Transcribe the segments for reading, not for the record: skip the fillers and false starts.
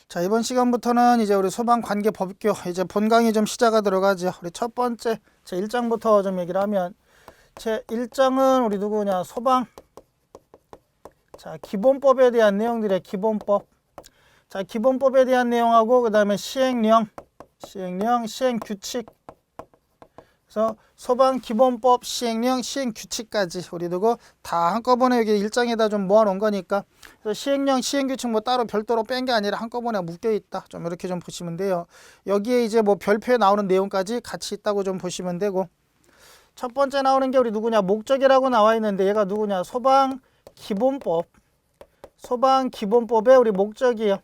자, 이번 시간부터는 이제 우리 소방관계 법규 이제 본강이 좀 시작하도록 하죠. 우리 첫 번째 제 1장부터 좀 얘기를 하면 제 1장은 우리 누구냐 소방 자 기본법에 대한 내용들의 기본법 자 기본법에 대한 내용하고 그 다음에 시행령 시행규칙 그래서 소방기본법 시행령 시행규칙까지 우리 두고 다 한꺼번에 여기 1장에다 좀 모아놓은 거니까 그래서 시행령 시행규칙 뭐 따로 별도로 뺀 게 아니라 한꺼번에 묶여있다 좀 이렇게 좀 보시면 돼요. 여기에 이제 뭐 별표에 나오는 내용까지 같이 있다고 좀 보시면 되고 첫 번째 나오는 게 우리 누구냐 목적이라고 나와 있는데 얘가 누구냐 소방기본법의 우리 목적이에요.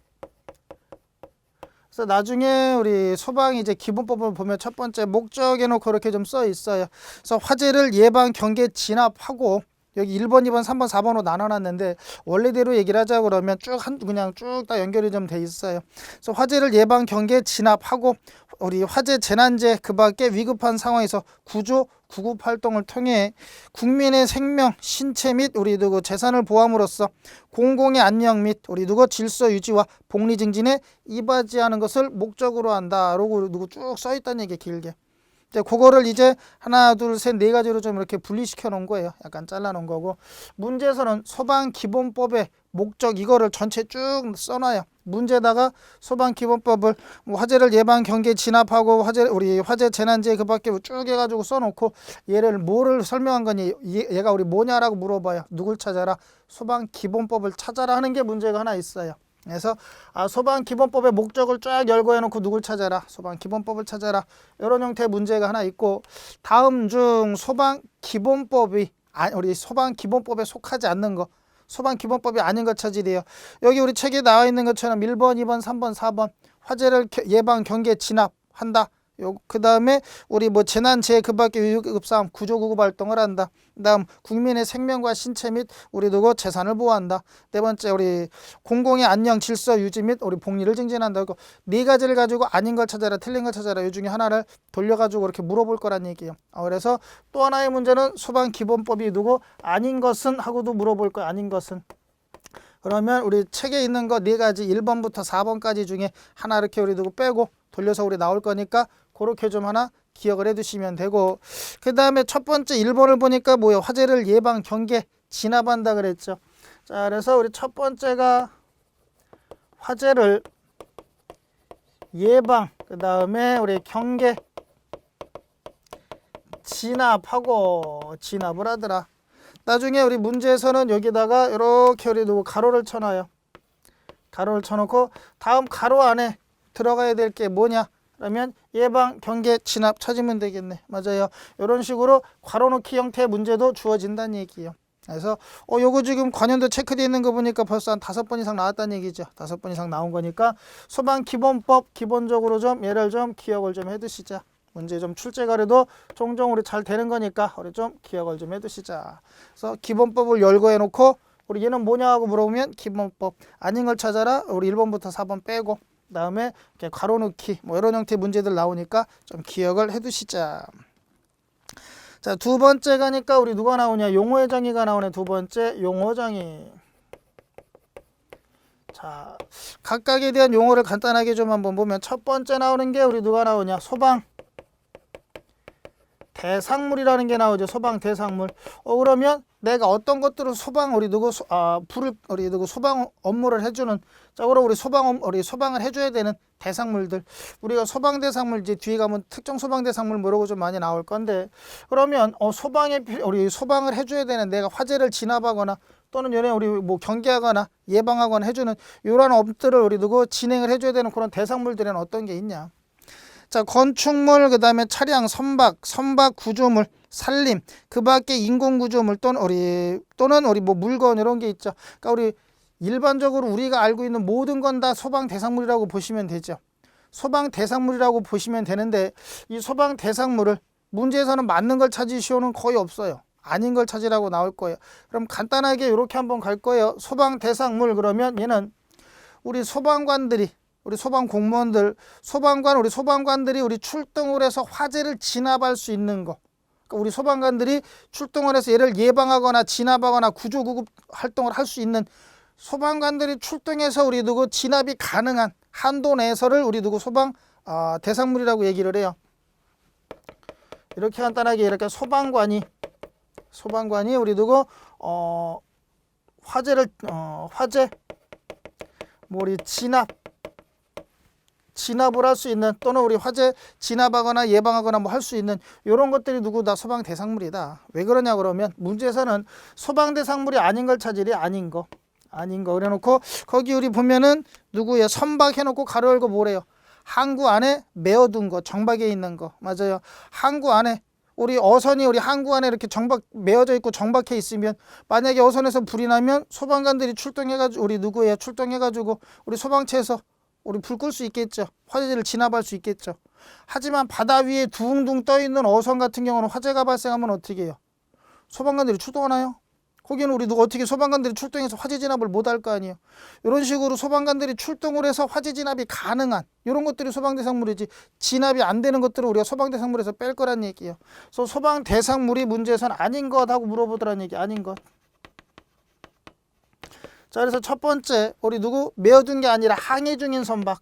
그래서 나중에 우리 소방 이제 기본법을 보면 첫 번째 목적에 놓고 이렇게 좀 써 있어요. 그래서 화재를 예방, 경계, 진압하고 여기 1번, 2번, 3번, 4번으로 나눠놨는데 원래대로 얘기를 하자 그러면 그냥 쭉 다 연결이 좀 돼 있어요. 그래서 화재를 예방, 경계, 진압하고 우리 화재 재난재 그 밖에 위급한 상황에서 구조 구급 활동을 통해 국민의 생명, 신체 및 우리 누구 재산을 보함으로써 공공의 안녕 및 우리 누구 질서 유지와 복리 증진에 이바지하는 것을 목적으로 한다라고 누구 쭉 써 있다는 얘기 길게. 이제 그거를 이제 하나, 둘, 셋, 네 가지로 좀 이렇게 분리시켜 놓은 거예요. 약간 잘라 놓은 거고 문제에서는 소방기본법의 목적 이거를 전체 쭉 써놔요. 문제다가 소방기본법을 뭐 화재를 예방, 경계, 진압하고 우리 화재 재난재 그밖에 쭉 해가지고 써놓고 얘를 뭐를 설명한 거니 얘가 우리 뭐냐라고 물어봐요. 누굴 찾아라? 소방기본법을 찾아라 하는 게 문제가 하나 있어요. 그래서 소방기본법의 목적을 쫙 열고 해놓고 누굴 찾아라 소방기본법을 찾아라 이런 형태의 문제가 하나 있고 다음 중 소방기본법이 우리 소방기본법에 속하지 않는 거 소방기본법이 아닌 것 찾으래요. 여기 우리 책에 나와 있는 것처럼 1번 2번 3번 4번 화재를 예방 경계 진압한다. 그 다음에 우리 뭐 재난재해 그 밖에 위급상황 구조구급 활동을 한다. 그 다음 국민의 생명과 신체 및 우리 누구 재산을 보호한다. 네 번째 우리 공공의 안녕 질서 유지 및 우리 복리를 증진한다. 네 가지를 가지고 아닌 걸 찾아라 틀린 걸 찾아라 이 중에 하나를 돌려가지고 이렇게 물어볼 거란 얘기예요. 그래서 또 하나의 문제는 소방기본법이 누구 아닌 것은 하고도 물어볼 거야. 아닌 것은 그러면 우리 책에 있는 거 네 가지 1번부터 4번까지 중에 하나 이렇게 우리 누구 빼고 돌려서 우리 나올 거니까 그렇게 좀 하나 기억을 해 두시면 되고 그 다음에 첫 번째 1번을 보니까 뭐예요? 화재를 예방, 경계, 진압한다 그랬죠. 자, 그래서 우리 첫 번째가 화재를 예방, 그 다음에 우리 경계, 진압을 하더라. 나중에 우리 문제에서는 여기다가 이렇게 우리 누구 가로를 쳐놔요. 가로를 쳐놓고 다음 가로 안에 들어가야 될 게 뭐냐? 그러면 예방, 경계, 진압 찾으면 되겠네. 맞아요. 이런 식으로 괄호넣기 형태의 문제도 주어진다는 얘기예요. 그래서 요거 지금 관연도 체크되어 있는 거 보니까 벌써 한 5번 이상 나왔다는 얘기죠. 5번 이상 나온 거니까 소방기본법 기본적으로 좀 얘를 좀 기억을 좀 해두시자. 문제 좀 출제 가려도 종종 우리 잘 되는 거니까 우리 좀 기억을 좀 해두시자. 그래서 기본법을 열고 해놓고 우리 얘는 뭐냐 하고 물어보면 기본법 아닌 걸 찾아라. 우리 1번부터 4번 빼고 다음에 이렇게 괄호넣기 뭐 이런 형태의 문제들 나오니까 좀 기억을 해두시자. 자, 두 번째 가니까 우리 누가 나오냐 용어의 정의가 나오네. 두 번째 용어 정의. 자, 각각에 대한 용어를 간단하게 좀 한번 보면 첫 번째 나오는 게 우리 누가 나오냐 소방 대상물이라는 게 나오죠. 소방 대상물. 그러면 내가 어떤 것들을 소방 우리 누구 불을 우리 누구 소방 업무를 해주는 쪽으로 우리 소방을 해줘야 되는 대상물들 우리가 소방 대상물 이제 뒤에 가면 특정 소방 대상물 뭐라고 좀 많이 나올 건데 그러면 우리 소방을 해줘야 되는 내가 화재를 진압하거나 또는 우리 뭐 경계하거나 예방하거나 해주는 이러한 업들을 우리 누구 진행을 해줘야 되는 그런 대상물들은 어떤 게 있냐? 자, 건축물, 그 다음에 차량, 선박 구조물, 산림, 그 밖에 인공 구조물 또는 우리 뭐 물건 이런 게 있죠. 그러니까 우리 일반적으로 우리가 알고 있는 모든 건 다 소방 대상물이라고 보시면 되죠. 소방 대상물이라고 보시면 되는데 이 소방 대상물을 문제에서는 맞는 걸 찾으시오는 거의 없어요. 아닌 걸 찾으라고 나올 거예요. 그럼 간단하게 이렇게 한번 갈 거예요. 소방 대상물 그러면 얘는 우리 소방관들이 우리 소방 공무원들, 우리 소방관들이 우리 출동을 해서 화재를 진압할 수 있는 거. 그러니까 우리 소방관들이 출동을 해서 얘를 예방하거나 진압하거나 구조구급 활동을 할 수 있는 소방관들이 출동해서 우리 누구 진압이 가능한 한도 내에서를 우리 누구 소방 대상물이라고 얘기를 해요. 이렇게 간단하게 이렇게 소방관이 우리 누구 화재 뭐 우리 진압을 할 수 있는 또는 우리 화재 진압하거나 예방하거나 뭐 할 수 있는 이런 것들이 누구 다 소방 대상물이다. 왜 그러냐 그러면 문제에서는 소방 대상물이 아닌 걸 찾으리. 아닌 거 그래놓고 거기 우리 보면은 누구의 선박해놓고 가로 열고 뭐래요? 항구 안에 메어둔 거, 정박에 있는 거. 맞아요. 항구 안에 우리 어선이 우리 항구 안에 이렇게 메어져 있고 정박해 있으면 만약에 어선에서 불이 나면 소방관들이 출동해가지고 우리 누구예요? 출동해가지고 우리 소방차에서 우리 불 끌 수 있겠죠. 화재를 진압할 수 있겠죠. 하지만 바다 위에 둥둥 떠 있는 어선 같은 경우는 화재가 발생하면 어떻게 해요? 소방관들이 출동하나요? 거기는 우리 누가 어떻게 소방관들이 출동해서 화재 진압을 못 할 거 아니에요. 이런 식으로 소방관들이 출동을 해서 화재 진압이 가능한 이런 것들이 소방 대상물이지, 진압이 안 되는 것들을 우리가 소방 대상물에서 뺄 거란 얘기예요. 그래서 소방 대상물이 문제에선 아닌 것 하고 물어보더란 얘기. 아닌 것. 자, 그래서 첫 번째 우리 누구 메어둔 게 아니라 항해 중인 선박.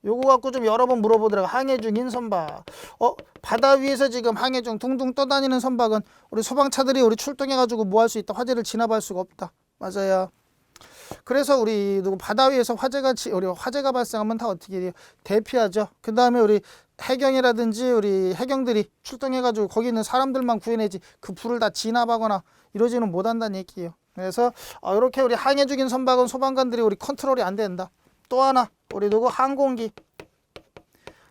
요거 갖고 좀 여러 번 물어보더라고. 항해 중인 선박. 바다 위에서 지금 항해 중 둥둥 떠다니는 선박은 우리 소방차들이 우리 출동해가지고 뭐 할 수 있다? 화재를 진압할 수가 없다. 맞아요. 그래서 우리 누구 바다 위에서 화재가 발생하면 다 어떻게 해요? 대피하죠. 그 다음에 우리 해경이라든지 우리 해경들이 출동해가지고 거기 있는 사람들만 구해내지 그 불을 다 진압하거나 이러지는 못한다는 얘기예요. 그래서 이렇게 우리 항해 중인 선박은 소방관들이 우리 컨트롤이 안 된다. 또 하나 우리 누구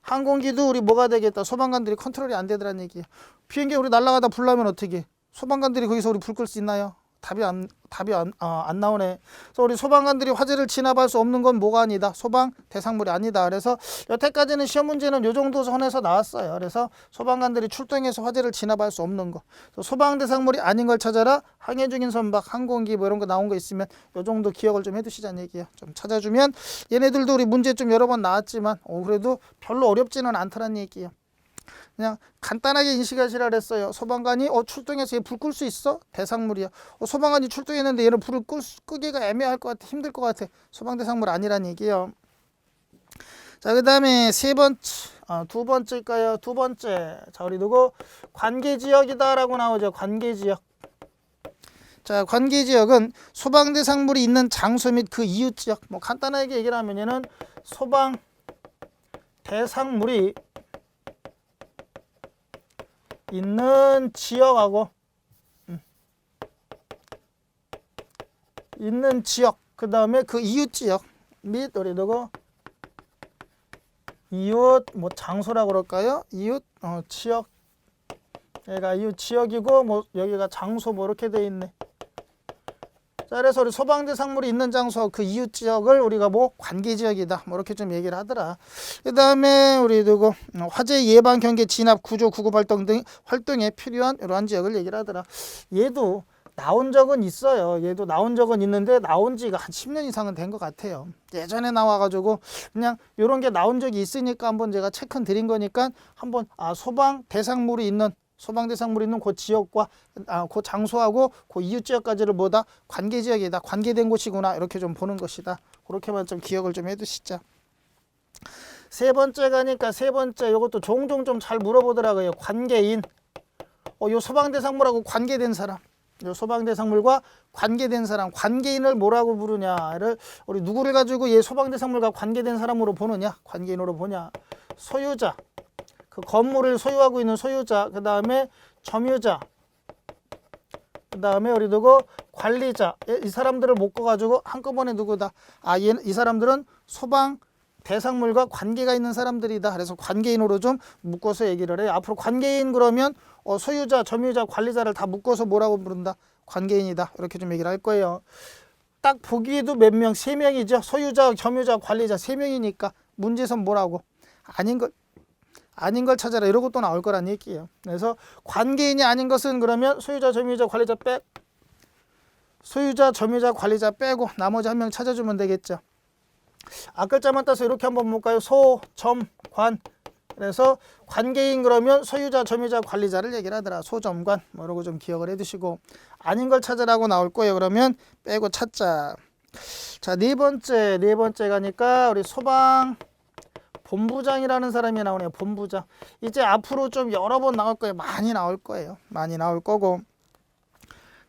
항공기도 우리 뭐가 되겠다? 소방관들이 컨트롤이 안 되더란 얘기예요. 비행기 우리 날아가다 불 나면 어떻게? 소방관들이 거기서 우리 불 끌 수 있나요? 답이 안 나오네. 그래서 우리 소방관들이 화재를 진압할 수 없는 건 뭐가 아니다? 소방 대상물이 아니다. 그래서 여태까지는 시험 문제는 요 정도 선에서 나왔어요. 그래서 소방관들이 출동해서 화재를 진압할 수 없는 거. 소방 대상물이 아닌 걸 찾아라. 항해 중인 선박, 항공기 뭐 이런 거 나온 거 있으면 요 정도 기억을 좀 해두시자는 얘기예요. 좀 찾아주면 얘네들도 우리 문제 좀 여러 번 나왔지만 그래도 별로 어렵지는 않더란 얘기예요. 그냥 간단하게 인식하시라 그랬어요. 소방관이 출동해서 얘 불 끌 수 있어? 대상물이야. 소방관이 출동했는데 얘는 불을 끄기가 애매할 것 같아. 힘들 것 같아. 소방 대상물 아니란 얘기예요. 자, 그 다음에 두 번째일까요? 두 번째. 자, 우리 누구? 관계지역이다 라고 나오죠. 관계지역. 자, 관계지역은 소방 대상물이 있는 장소 및 그 이웃지역. 뭐 간단하게 얘기를 하면 얘는 소방 대상물이 있는 지역하고 있는 지역, 그 다음에 그 이웃 지역 및 우리 누구 이웃 뭐 장소라고 그럴까요? 이웃 지역, 얘가 이웃 지역이고 뭐 여기가 장소 뭐 이렇게 돼 있네. 자, 그래서 우리 소방 대상물이 있는 장소 그 이웃 지역을 우리가 뭐 관계 지역이다 뭐 이렇게 좀 얘기를 하더라. 그 다음에 우리 누구 화재 예방 경계 진압 구조 구급 활동 등 활동에 필요한 이러한 지역을 얘기를 하더라. 얘도 나온 적은 있어요. 얘도 나온 적은 있는데 나온 지가 한 10년 이상은 된 것 같아요. 예전에 나와가지고 그냥 이런 게 나온 적이 있으니까 한번 제가 체크 드린 거니까 한번 소방 대상물이 있는 그 지역과 그 장소하고 그 이웃 지역까지를 뭐다? 관계 지역이다. 관계된 곳이구나. 이렇게 좀 보는 것이다. 그렇게만 좀 기억을 좀 해두시죠. 세 번째 가니까 세 번째 이것도 종종 좀 잘 물어보더라고요. 관계인. 요 소방 대상물하고 관계된 사람. 요 소방 대상물과 관계된 사람. 관계인을 뭐라고 부르냐를 우리 누구를 가지고 얘 소방 대상물과 관계된 사람으로 보느냐? 관계인으로 보냐? 소유자. 그 건물을 소유하고 있는 소유자, 그 다음에 점유자, 그 다음에 우리 누구 관리자. 이 사람들을 묶어가지고 한꺼번에 누구다? 이 사람들은 소방 대상물과 관계가 있는 사람들이다. 그래서 관계인으로 좀 묶어서 얘기를 해요. 앞으로 관계인 그러면 소유자, 점유자, 관리자를 다 묶어서 뭐라고 부른다? 관계인이다. 이렇게 좀 얘기를 할 거예요. 딱 보기에도 몇 명? 3명이죠. 소유자, 점유자, 관리자 3명이니까 문제선 뭐라고? 아닌 걸 찾아라. 이러고 또 나올 거란 얘기예요. 그래서 관계인이 아닌 것은 그러면 소유자, 점유자, 관리자 소유자, 점유자, 관리자 빼고 나머지 한 명 찾아주면 되겠죠. 앞글자만 따서 이렇게 한번 볼까요? 소, 점, 관, 그래서 관계인 그러면 소유자, 점유자, 관리자를 얘기를 하더라. 소점관 뭐 이러고 좀 기억을 해두시고 아닌 걸 찾으라고 나올 거예요. 그러면 빼고 찾자. 자, 네 번째 가니까 우리 소방 본부장이라는 사람이 나오네요. 본부장. 이제 앞으로 좀 여러 번 나올 거예요. 많이 나올 거예요. 많이 나올 거고.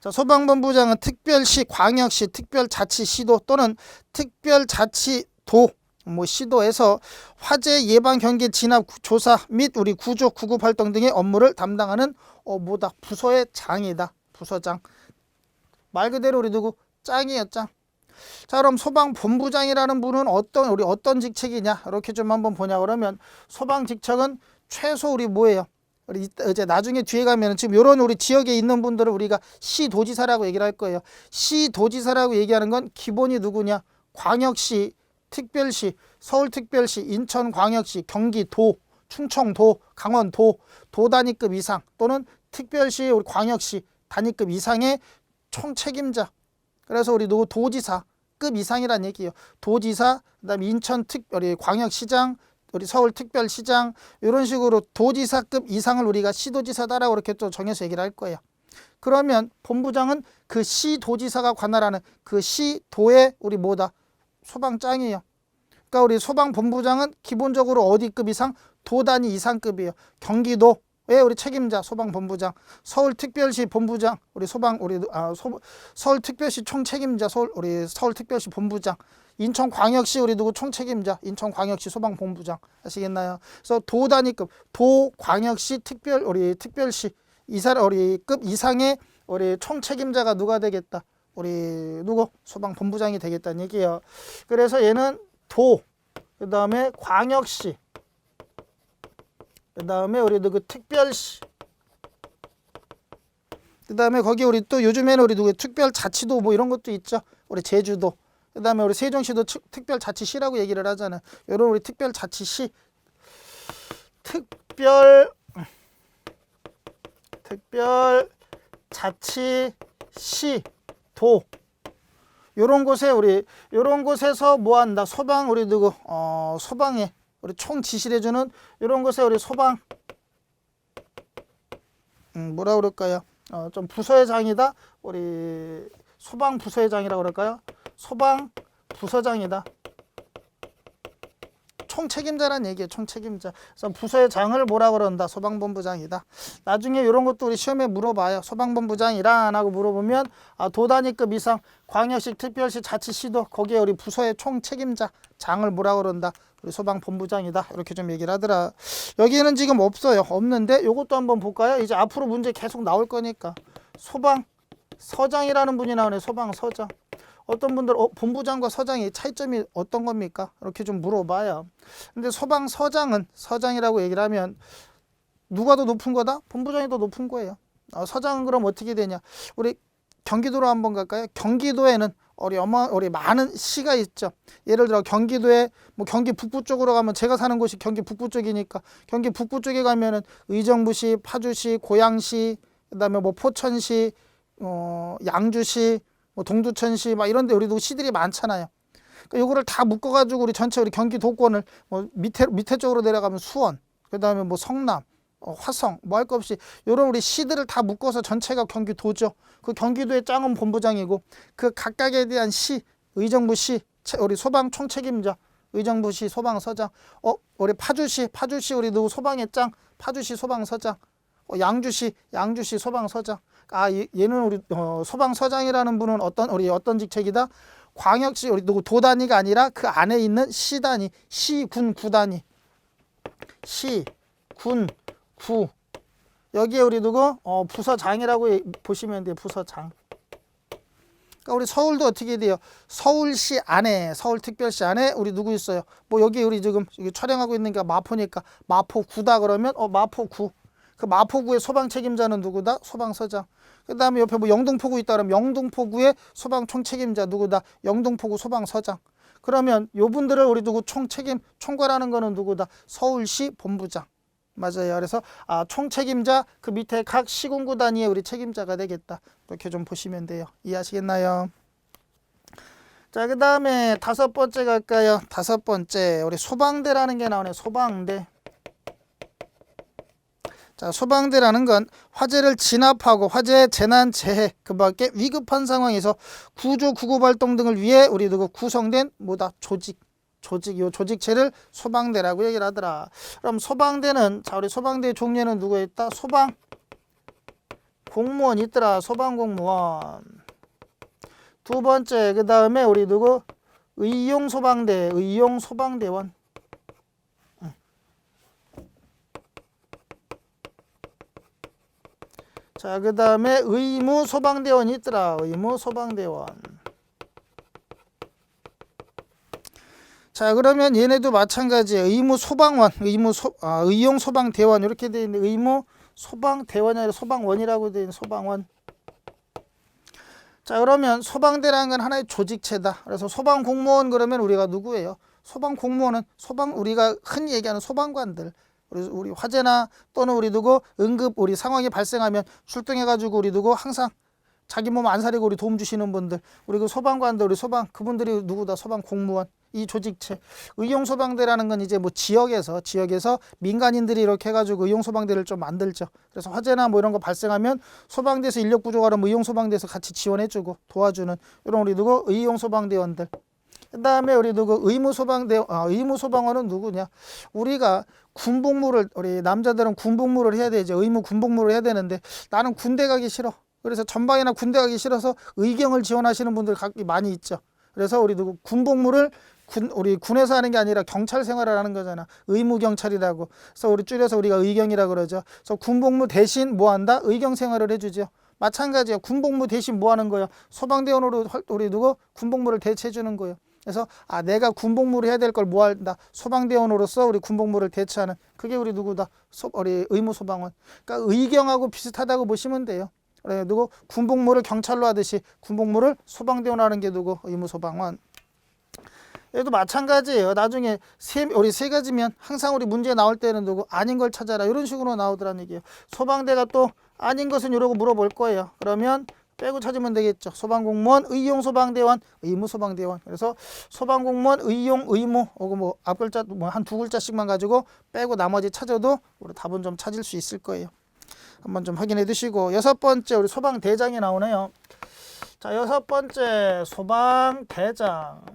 자, 소방본부장은 특별시, 광역시, 특별자치시도 또는 특별자치도 뭐 시도에서 화재 예방 경계 진압 조사 및 우리 구조 구급 활동 등의 업무를 담당하는 뭐다 부서의 장이다. 부서장. 말 그대로 우리 누구 짱이에요, 짱. 자, 그럼 소방본부장이라는 분은 어떤 직책이냐 이렇게 좀 한번 보냐 그러면 소방 직책은 최소 우리 뭐예요? 우리 이제 나중에 뒤에 가면 지금 이런 우리 지역에 있는 분들을 우리가 시도지사라고 얘기를 할 거예요. 시도지사라고 얘기하는 건 기본이 누구냐? 광역시, 특별시, 서울특별시, 인천광역시, 경기도, 충청도, 강원도, 도 단위급 이상 또는 특별시, 우리 광역시 단위급 이상의 총책임자. 그래서 우리 누구 도지사급 이상이란 얘기예요. 도지사, 그다음에 우리 광역시장, 우리 서울특별시장 이런 식으로 도지사급 이상을 우리가 시도지사다라고 이렇게 또 정해서 얘기를 할 거예요. 그러면 본부장은 그 시도지사가 관할하는 그 시도의 우리 뭐다? 소방장이에요. 그러니까 우리 소방본부장은 기본적으로 어디급 이상? 도 단위 이상급이에요. 경기도의 우리 책임자 소방본부장, 서울특별시 본부장, 서울특별시 총책임자 우리 서울특별시 본부장, 인천광역시 우리 누구 총책임자 인천광역시 소방본부장 아시겠나요? 그래서 도 단위급 도광역시 우리 특별시 우리 급 이상의 우리 총책임자가 누가 되겠다? 우리 누구 소방본부장이 되겠다는 얘기예요. 그래서 얘는 도, 그 다음에 광역시, 그 다음에 우리 누구 특별시, 그 다음에 거기 우리 또 요즘에는 우리 누구 특별자치도 뭐 이런 것도 있죠. 우리 제주도, 그 다음에 우리 세종시도 특별자치시라고 얘기를 하잖아요. 이런 우리 특별자치시, 특별자치시 도 요런 곳에서 뭐 한다? 소방 우리 누구 소방에 우리 총 지시를 해주는 요런 곳에 우리 소방 뭐라 그럴까요? 좀 부서의 장이다. 우리 소방 부서의 장이라고 그럴까요? 소방 부서장이다. 총책임자란 얘기예요. 총책임자. 그래서 부서의 장을 뭐라 그런다? 소방본부장이다. 나중에 이런 것도 우리 시험에 물어봐요. 소방본부장이란 하고 물어보면 도 단위급 이상 광역시, 특별시, 자치시도 거기에 우리 부서의 총책임자 장을 뭐라 그런다? 우리 소방본부장이다. 이렇게 좀 얘기를 하더라. 여기에는 지금 없어요. 없는데 이것도 한번 볼까요? 이제 앞으로 문제 계속 나올 거니까. 소방서장이라는 분이 나오네. 소방서장. 어떤 분들 본부장과 서장의 차이점이 어떤 겁니까? 이렇게 좀 물어봐요. 근데 소방서장은 서장이라고 얘기를 하면 누가 더 높은 거다? 본부장이 더 높은 거예요. 서장은 그럼 어떻게 되냐? 우리 경기도로 한번 갈까요? 경기도에는 우리 많은 시가 있죠. 예를 들어 경기도에 뭐 경기 북부 쪽으로 가면 제가 사는 곳이 경기 북부 쪽이니까 경기 북부 쪽에 가면은 의정부시, 파주시, 고양시, 그다음에 뭐 포천시, 양주시, 뭐 동두천시 막 이런데 우리도 시들이 많잖아요. 그러니까 요거를 다 묶어가지고 우리 전체 우리 경기도권을 뭐 밑에 쪽으로 내려가면 수원, 그다음에 뭐 성남, 화성 뭐 할 거 없이 요런 우리 시들을 다 묶어서 전체가 경기도죠. 그 경기도의 짱은 본부장이고 그 각각에 대한 시, 의정부시 우리 소방 총책임자, 의정부시 소방서장, 우리 파주시 우리 누구 소방의 짱, 파주시 소방서장, 양주시 소방서장. 얘는 우리 소방서장이라는 분은 어떤 직책이다? 광역시 우리 누구 도 단위가 아니라 그 안에 있는 시 단위, 시, 군, 구 단위. 시, 군, 구. 여기에 우리 누구 부서장이라고 보시면 돼요. 부서장. 그러니까 우리 서울도 어떻게 돼요? 서울시 안에, 서울특별시 안에 우리 누구 있어요? 뭐 여기 우리 지금 촬영하고 있는 게 마포니까 마포구다 그러면 마포구. 그 마포구의 소방 책임자는 누구다? 소방서장. 그 다음에 옆에 뭐 영등포구 있다 그러면 영등포구의 소방 총책임자 누구다? 영등포구 소방서장. 그러면 요분들을 우리 누구 총괄하는 거는 누구다? 서울시 본부장. 맞아요. 그래서 총책임자 그 밑에 각 시군구 단위의 우리 책임자가 되겠다. 이렇게 좀 보시면 돼요. 이해하시겠나요? 자, 그 다음에 5번째 갈까요? 5번째 우리 소방대라는 게 나오네. 소방대. 자, 소방대라는 건 화재를 진압하고 화재, 재난, 재해 그 밖에 위급한 상황에서 구조, 구급 활동 등을 위해 우리 누구 구성된 뭐다 조직 요 조직체를 소방대라고 얘기를 하더라. 그럼 소방대는 자 우리 소방대 종류에는 누가 있다? 소방 공무원 있더라. 소방 공무원. 두 번째 그 다음에 우리 누구? 의용 소방대, 의용 소방대원. 자, 그 다음에 의무 소방대원이 있더라. 의무 소방대원. 자, 그러면 얘네도 마찬가지예요. 의무 소방원, 의용 소방대원 이렇게 되어 있는 의무 소방대원이 아니라 소방원이라고 되어 있는 소방원. 자, 그러면 소방대라는 건 하나의 조직체다. 그래서 소방공무원 그러면 우리가 누구예요? 소방공무원은 우리가 흔히 얘기하는 소방관들. 우리 화재나 또는 우리 누구 응급 우리 상황이 발생하면 출동해가지고 우리 누구 항상 자기 몸 안 사리고 우리 도움 주시는 분들, 우리 그 소방관들, 우리 그분들이 누구다? 소방 공무원. 이 조직체. 의용 소방대라는 건 이제 뭐 지역에서 민간인들이 이렇게 해가지고 의용 소방대를 좀 만들죠. 그래서 화재나 뭐 이런 거 발생하면 소방대에서 인력 부족하면 의용 소방대에서 같이 지원해주고 도와주는 이런 우리 누구 의용 소방대원들. 그다음에 우리 누구 의무 소방원은 누구냐? 우리가 군복무를 우리 남자들은 군복무를 해야 되죠. 의무 군복무를 해야 되는데 나는 군대 가기 싫어. 그래서 전방이나 군대 가기 싫어서 의경을 지원하시는 분들 많이 있죠. 그래서 우리 누구 군복무를 우리 군에서 하는 게 아니라 경찰 생활을 하는 거잖아. 의무 경찰이라고. 그래서 우리 줄여서 우리가 의경이라고 그러죠. 그래서 군복무 대신 뭐 한다? 의경 생활을 해주죠. 마찬가지야. 군복무 대신 뭐 하는 거야? 소방대원으로 우리 누구 군복무를 대체해 주는 거예요. 그래서 내가 군복무를 해야 될 걸 뭐 한다? 소방대원으로서 우리 군복무를 대체하는 그게 우리 누구다? 우리 의무 소방원. 그러니까 의경하고 비슷하다고 보시면 돼요. 그래 누구 군복무를 경찰로 하듯이 군복무를 소방대원으로 하는 게 누구? 의무 소방원. 얘도 마찬가지예요. 나중에 우리 세 가지면 항상 우리 문제 나올 때는 누구 아닌 걸 찾아라 이런 식으로 나오더라는 얘기예요. 소방대가 또 아닌 것은 이러고 물어볼 거예요. 그러면 빼고 찾으면 되겠죠. 소방공무원, 의용 소방대원, 의무 소방대원. 그래서 소방공무원, 의용, 의무 뭐 앞글자 뭐 한 두 글자씩만 가지고 빼고 나머지 찾아도 우리 답은 좀 찾을 수 있을 거예요. 한번 좀 확인해 두시고 여섯 번째 우리 소방대장이 나오네요. 자, 여섯 번째 소방대장.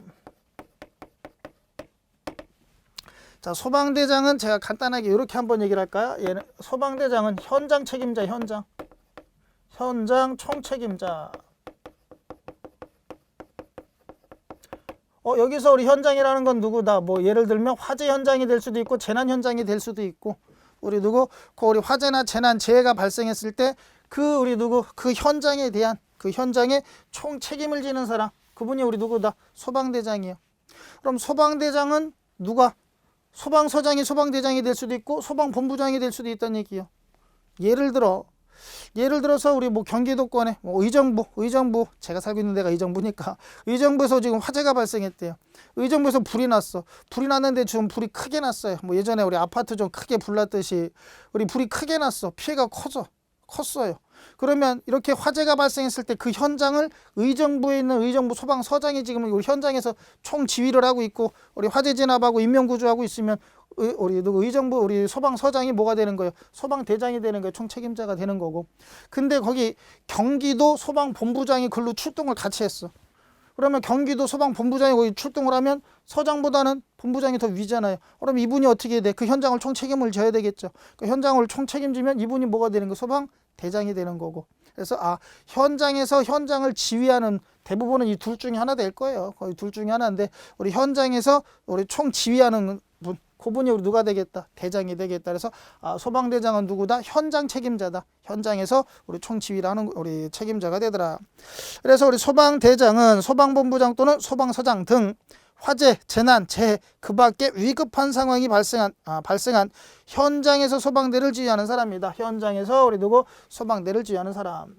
자, 소방대장은 제가 간단하게 이렇게 한번 얘기를 할까요? 얘는 소방대장은 현장 책임자, 현장 총책임자. 여기서 우리 현장이라는 건 누구다? 뭐 예를 들면 화재 현장이 될 수도 있고 재난 현장이 될 수도 있고 우리 누구 우리 화재나 재난 재해가 발생했을 때 우리 누구 그 현장에 대한 그 현장의 총 책임을 지는 사람 그분이 우리 누구다? 소방대장이에요. 그럼 소방대장은 누가? 소방서장이 소방대장이 될 수도 있고 소방본부장이 될 수도 있다는 얘기예요. 예를 들어서 우리 뭐 경기도권에 뭐 의정부 제가 살고 있는 데가 의정부니까 의정부에서 지금 화재가 발생했대요. 의정부에서 불이 났는데 지금 불이 크게 났어요. 뭐 예전에 우리 아파트 좀 크게 불났듯이 우리 불이 크게 났어. 피해가 컸어요. 그러면 이렇게 화재가 발생했을 때 그 현장을 의정부에 있는 의정부 소방서장이 지금 우리 현장에서 총 지휘를 하고 있고 우리 화재 진압하고 인명구조하고 있으면 의정부 우리 소방서장이 뭐가 되는 거예요? 소방대장이 되는 거예요. 총 책임자가 되는 거고. 근데 거기 경기도 소방본부장이 글로 출동을 같이 했어. 그러면 경기도 소방본부장이 거기 출동을 하면 서장보다는 본부장이 더 위잖아요. 그럼 이분이 어떻게 돼? 그 현장을 총 책임을 져야 되겠죠. 그 현장을 총 책임지면 이분이 뭐가 되는 거예요? 소방대장이 되는 거고. 그래서 현장에서 현장을 지휘하는 대부분은 이 둘 중에 하나 될 거예요. 거의 둘 중에 하나인데 우리 현장에서 우리 총 지휘하는 분 그분이 우리 누가 되겠다? 대장이 되겠다. 그래서 소방대장은 누구다? 현장 책임자다. 현장에서 우리 총지휘를 하는 우리 책임자가 되더라. 그래서 우리 소방대장은 소방본부장 또는 소방서장 등 화재, 재난, 재해 그 밖에 위급한 상황이 발생한 현장에서 소방대를 지휘하는 사람입니다. 현장에서 우리 누구? 소방대를 지휘하는 사람.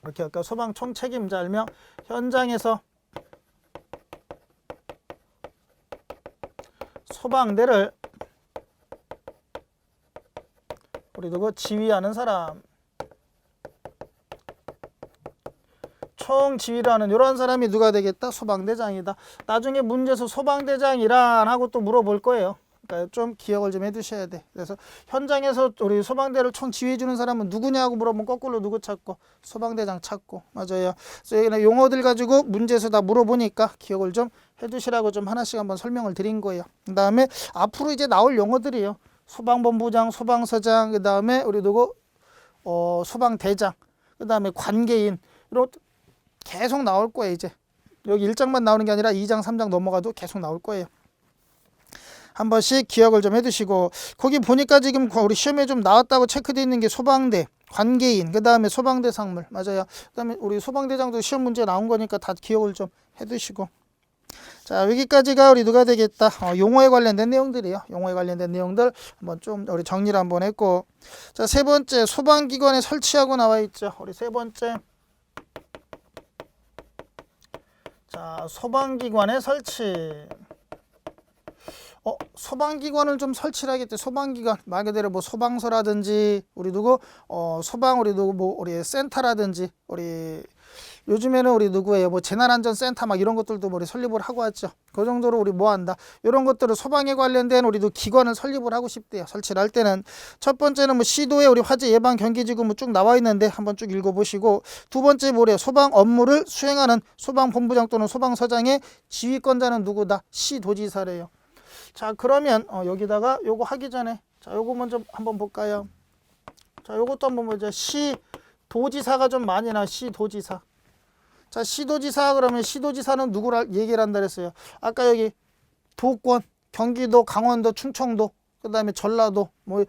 이렇게 할까? 소방 총책임자 일명 현장에서 소방대를 우리 누구 지휘하는 사람, 총 지휘라는 이런 사람이 누가 되겠다? 소방대장이다. 나중에 문제에서 소방대장이란 하고 또 물어볼 거예요. 그러니까 좀 기억을 좀 해두셔야 돼. 그래서 현장에서 우리 소방대를 총 지휘해 주는 사람은 누구냐고 물어보면 거꾸로 누구 찾고 소방대장 찾고 맞아요. 그래서 여기는 용어들 가지고 문제에서 다 물어보니까 기억을 좀 해두시라고 좀 하나씩 한번 설명을 드린 거예요. 그 다음에 앞으로 이제 나올 용어들이에요. 소방본부장, 소방서장, 그 다음에 우리 누구 소방대장, 그 다음에 관계인 이런 계속 나올 거예요. 이제 여기 1장만 나오는 게 아니라 2장, 3장 넘어가도 계속 나올 거예요. 한 번씩 기억을 좀 해두시고 거기 보니까 지금 우리 시험에 좀 나왔다고 체크되어 있는 게 소방대, 관계인, 그 다음에 소방대 상물 맞아요. 그 다음에 우리 소방대장도 시험 문제 나온 거니까 다 기억을 좀 해두시고 자 여기까지가 우리 누가 되겠다 용어에 관련된 내용들이에요. 용어에 관련된 내용들 한번 좀 우리 정리를 한번 했고 자 세 번째 소방기관에 설치하고 나와 있죠. 우리 세 번째 자 소방기관에 설치 소방기관을 좀 설치를 하겠대. 소방기관 말 그대로 뭐 소방서라든지 우리 누구 소방 우리 누구 뭐 우리 센터라든지 우리 요즘에는 우리 누구예요 뭐 재난안전센터 막 이런 것들도 우리 설립을 하고 왔죠. 그 정도로 우리 뭐 한다 이런 것들을 소방에 관련된 우리도 기관을 설립을 하고 싶대요. 설치를 할 때는 첫 번째는 뭐 시도에 우리 화재 예방 경계지구 뭐 쭉 나와 있는데 한번 쭉 읽어보시고 두 번째 뭐래요 소방 업무를 수행하는 소방본부장 또는 소방서장의 지휘권자는 누구다 시도지사래요. 자 그러면 여기다가 요거 하기 전에 자 요거 먼저 한번 볼까요. 자 요것도 한번 보자. 시도지사가 좀 많이 나. 시도지사. 자 시도지사 그러면 시도지사는 누구를 얘기를 한다 그랬어요. 아까 여기 도권 경기도 강원도 충청도 그 다음에 전라도 뭐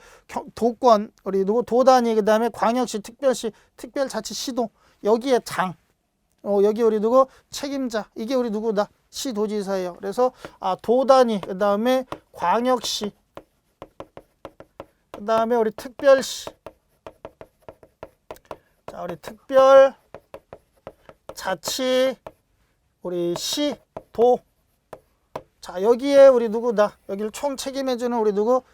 도권 우리 누구 도단위 그 다음에 광역시 특별시 특별자치시도 여기에 장 여기 우리 누구 책임자 이게 우리 누구다 시도지사예요. 그래서 도단위 그 다음에 광역시 그 다음에 우리 특별시 자 우리 특별자치 우리 시도 자 여기에 우리 누구다 여기를 총 책임해주는 우리 누구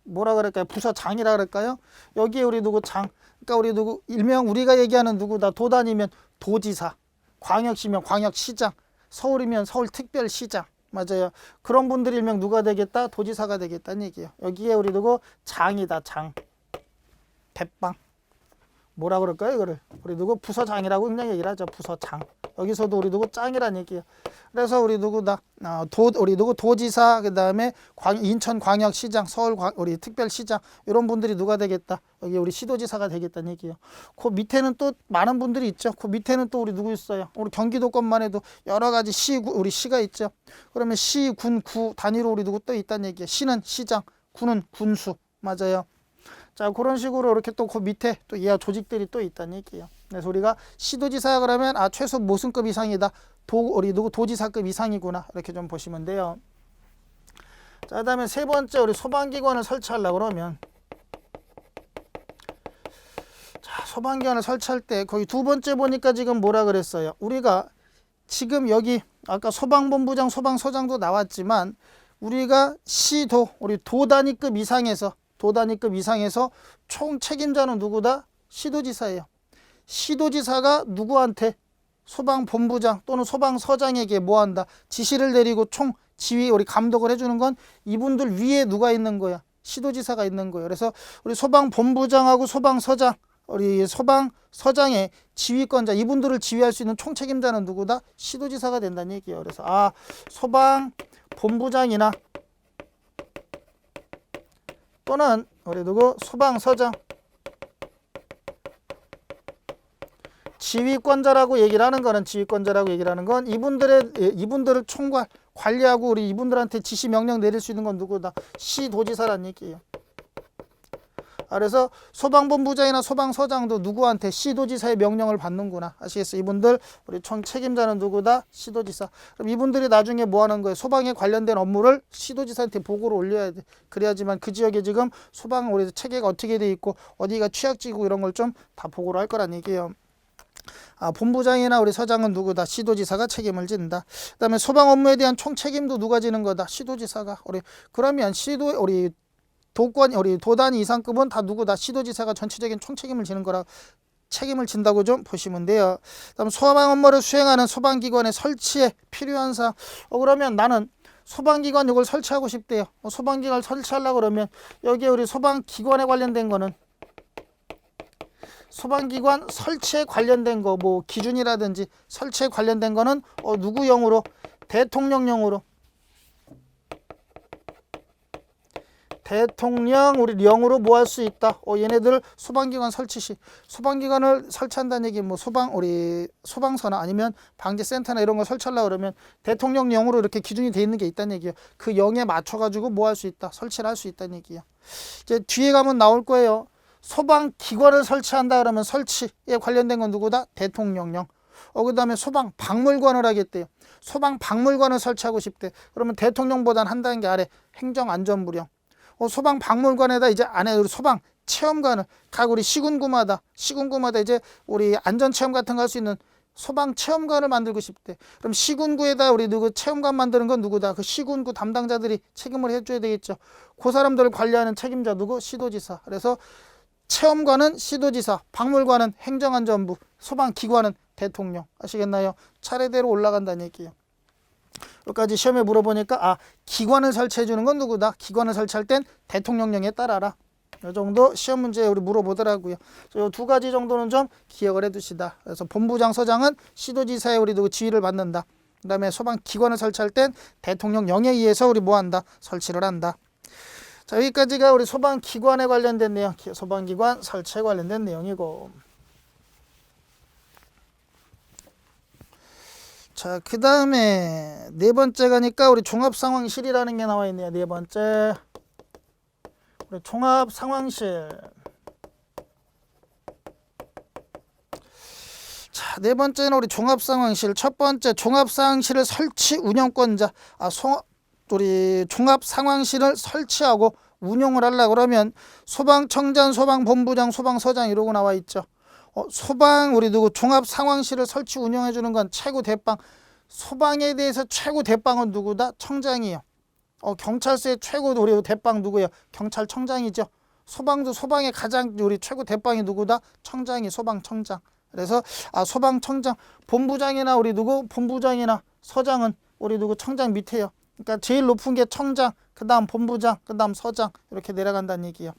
뭐라 그럴까요 부서장이라 그럴까요. 여기에 우리 누구 장 그러니까 우리 누구 일명 우리가 얘기하는 누구다 도단위면 도지사 광역시면 광역시장 서울이면 서울특별시장 맞아요. 그런 분들이 일명 누가 되겠다 도지사가 되겠다는 얘기예요. 여기에 우리 누구 장이다 장 대빵 뭐라 그럴까요 이거를 우리 누구 부서장이라고 그냥 얘기를 하죠. 부서장 여기서도 우리 누구 짱이란 얘기예요. 그래서 우리 누구다 우리 누구 도지사 그 다음에 인천광역시장 서울 우리 특별시장 이런 분들이 누가 되겠다 여기 우리 시도지사가 되겠다는 얘기예요. 그 밑에는 또 많은 분들이 있죠. 그 밑에는 또 우리 누구 있어요. 우리 경기도권만 해도 여러 가지 우리 시가 있죠. 그러면 시, 군, 구 단위로 우리 누구 또 있다는 얘기예요. 시는 시장, 군은 군수 맞아요. 자 그런 식으로 이렇게 또 그 밑에 또 이하 조직들이 또 있다는 얘기예요. 그래서 우리가 시도지사 그러면 최소 모순급 이상이다. 우리 누구 도지사급 이상이구나 이렇게 좀 보시면 돼요. 자 그다음에 세 번째 우리 소방기관을 설치하려고 그러면 자 소방기관을 설치할 때 거기 두 번째 보니까 지금 뭐라 그랬어요. 우리가 지금 여기 아까 소방본부장 소방서장도 나왔지만 우리가 시도 우리 도단위급 이상에서 총 책임자는 누구다? 시도지사예요. 시도지사가 누구한테? 소방본부장 또는 소방서장에게 뭐한다? 지시를 내리고 총 지휘 우리 감독을 해주는 건 이분들 위에 누가 있는 거야? 시도지사가 있는 거예요. 그래서 우리 소방본부장하고 소방서장 우리 소방서장의 지휘권자 이분들을 지휘할 수 있는 총 책임자는 누구다? 시도지사가 된다는 얘기예요. 그래서 소방본부장이나 또는 우리 누구 소방서장 지휘권자라고 얘기를 하는 건 이분들을 총괄 관리하고 우리 이분들한테 지시 명령 내릴 수 있는 건 누구다? 시도지사란 얘기예요. 그래서 소방본부장이나 소방서장도 누구한테 시도지사의 명령을 받는구나. 아시겠어요? 이분들 우리 총 책임자는 누구다? 시도지사. 그럼 이분들이 나중에 뭐 하는 거예요? 소방에 관련된 업무를 시도지사한테 보고를 올려야 돼. 그래야지만 그 지역에 지금 소방 우리 체계가 어떻게 돼 있고 어디가 취약지구 이런 걸 좀 다 보고를 할 거란 얘기예요. 본부장이나 우리 서장은 누구다? 시도지사가 책임을 진다. 그다음에 소방 업무에 대한 총 책임도 누가 지는 거다? 시도지사가. 그러면 우리 도단위 이상급은 다 누구다? 시도지사가 전체적인 총책임을 지는 거라 책임을 진다고 좀 보시면 돼요. 다음 소방 업무를 수행하는 소방기관의 설치에 필요한 사항. 그러면 나는 소방기관 이걸 설치하고 싶대요. 소방기관 설치하려고 그러면 여기에 우리 소방기관에 관련된 거는 소방기관 설치에 관련된 거 뭐 기준이라든지 설치에 관련된 거는 누구용으로? 대통령령으로. 대통령 우리 령으로 뭐 할 수 있다. 얘네들 소방기관 설치 시 소방기관을 설치한다는 얘기 뭐 우리 소방서나 아니면 방재센터나 이런 거 설치하려고 그러면 대통령령으로 이렇게 기준이 돼 있는 게 있다는 얘기예요. 그 영에 맞춰 가지고 뭐 할 수 있다. 설치를 할 수 있다는 얘기예요. 이제 뒤에 가면 나올 거예요. 소방기관을 설치한다 그러면 설치에 관련된 건 누구다? 대통령령. 그다음에 소방박물관을 하겠대요. 소방박물관을 설치하고 싶대. 그러면 대통령보다는 한 단계 아래 행정안전부령. 소방박물관에다 이제 안에 우리 소방 체험관을 각 우리 시군구마다 이제 우리 안전체험 같은 거 할 수 있는 소방 체험관을 만들고 싶대. 그럼 시군구에다 우리 누구 체험관 만드는 건 누구다? 그 시군구 담당자들이 책임을 해줘야 되겠죠. 그 사람들을 관리하는 책임자 누구? 시도지사. 그래서 체험관은 시도지사, 박물관은 행정안전부, 소방기관은 대통령. 아시겠나요? 차례대로 올라간다는 얘기예요. 여기까지 시험에 물어보니까 기관을 설치해 주는 건 누구다? 기관을 설치할 땐 대통령령에 따라라. 이 정도 시험 문제에 우리 물어보더라고요. 이 두 가지 정도는 좀 기억을 해 두시다. 그래서 본부장, 서장은 시도지사의 우리 누구 지휘를 받는다. 그 다음에 소방기관을 설치할 땐 대통령령에 의해서 우리 뭐 한다? 설치를 한다. 자, 여기까지가 우리 소방기관에 관련된 내용, 소방기관 설치에 관련된 내용이고. 자, 그 다음에 네 번째 가니까 우리 종합상황실이라는 게 나와 있네요. 네 번째. 우리 종합상황실. 자, 네 번째는 우리 종합상황실. 첫 번째 종합상황실을 설치 운영권자. 우리 종합상황실을 설치하고 운영을 하려고 그러면 소방청장, 소방본부장, 소방서장 이러고 나와 있죠. 우리 누구 종합상황실을 설치 운영해 주는 건 최고 대빵. 소방에 대해서 최고 대빵은 누구다? 청장이에요. 경찰서의 최고 우리 대빵 누구예요? 경찰청장이죠. 소방도 소방의 가장 우리 최고 대빵이 누구다? 청장이 소방청장. 그래서 소방청장, 본부장이나 우리 누구 본부장이나 서장은 우리 누구 청장 밑에요. 그러니까 제일 높은 게 청장, 그다음 본부장, 그다음 서장 이렇게 내려간다는 얘기예요.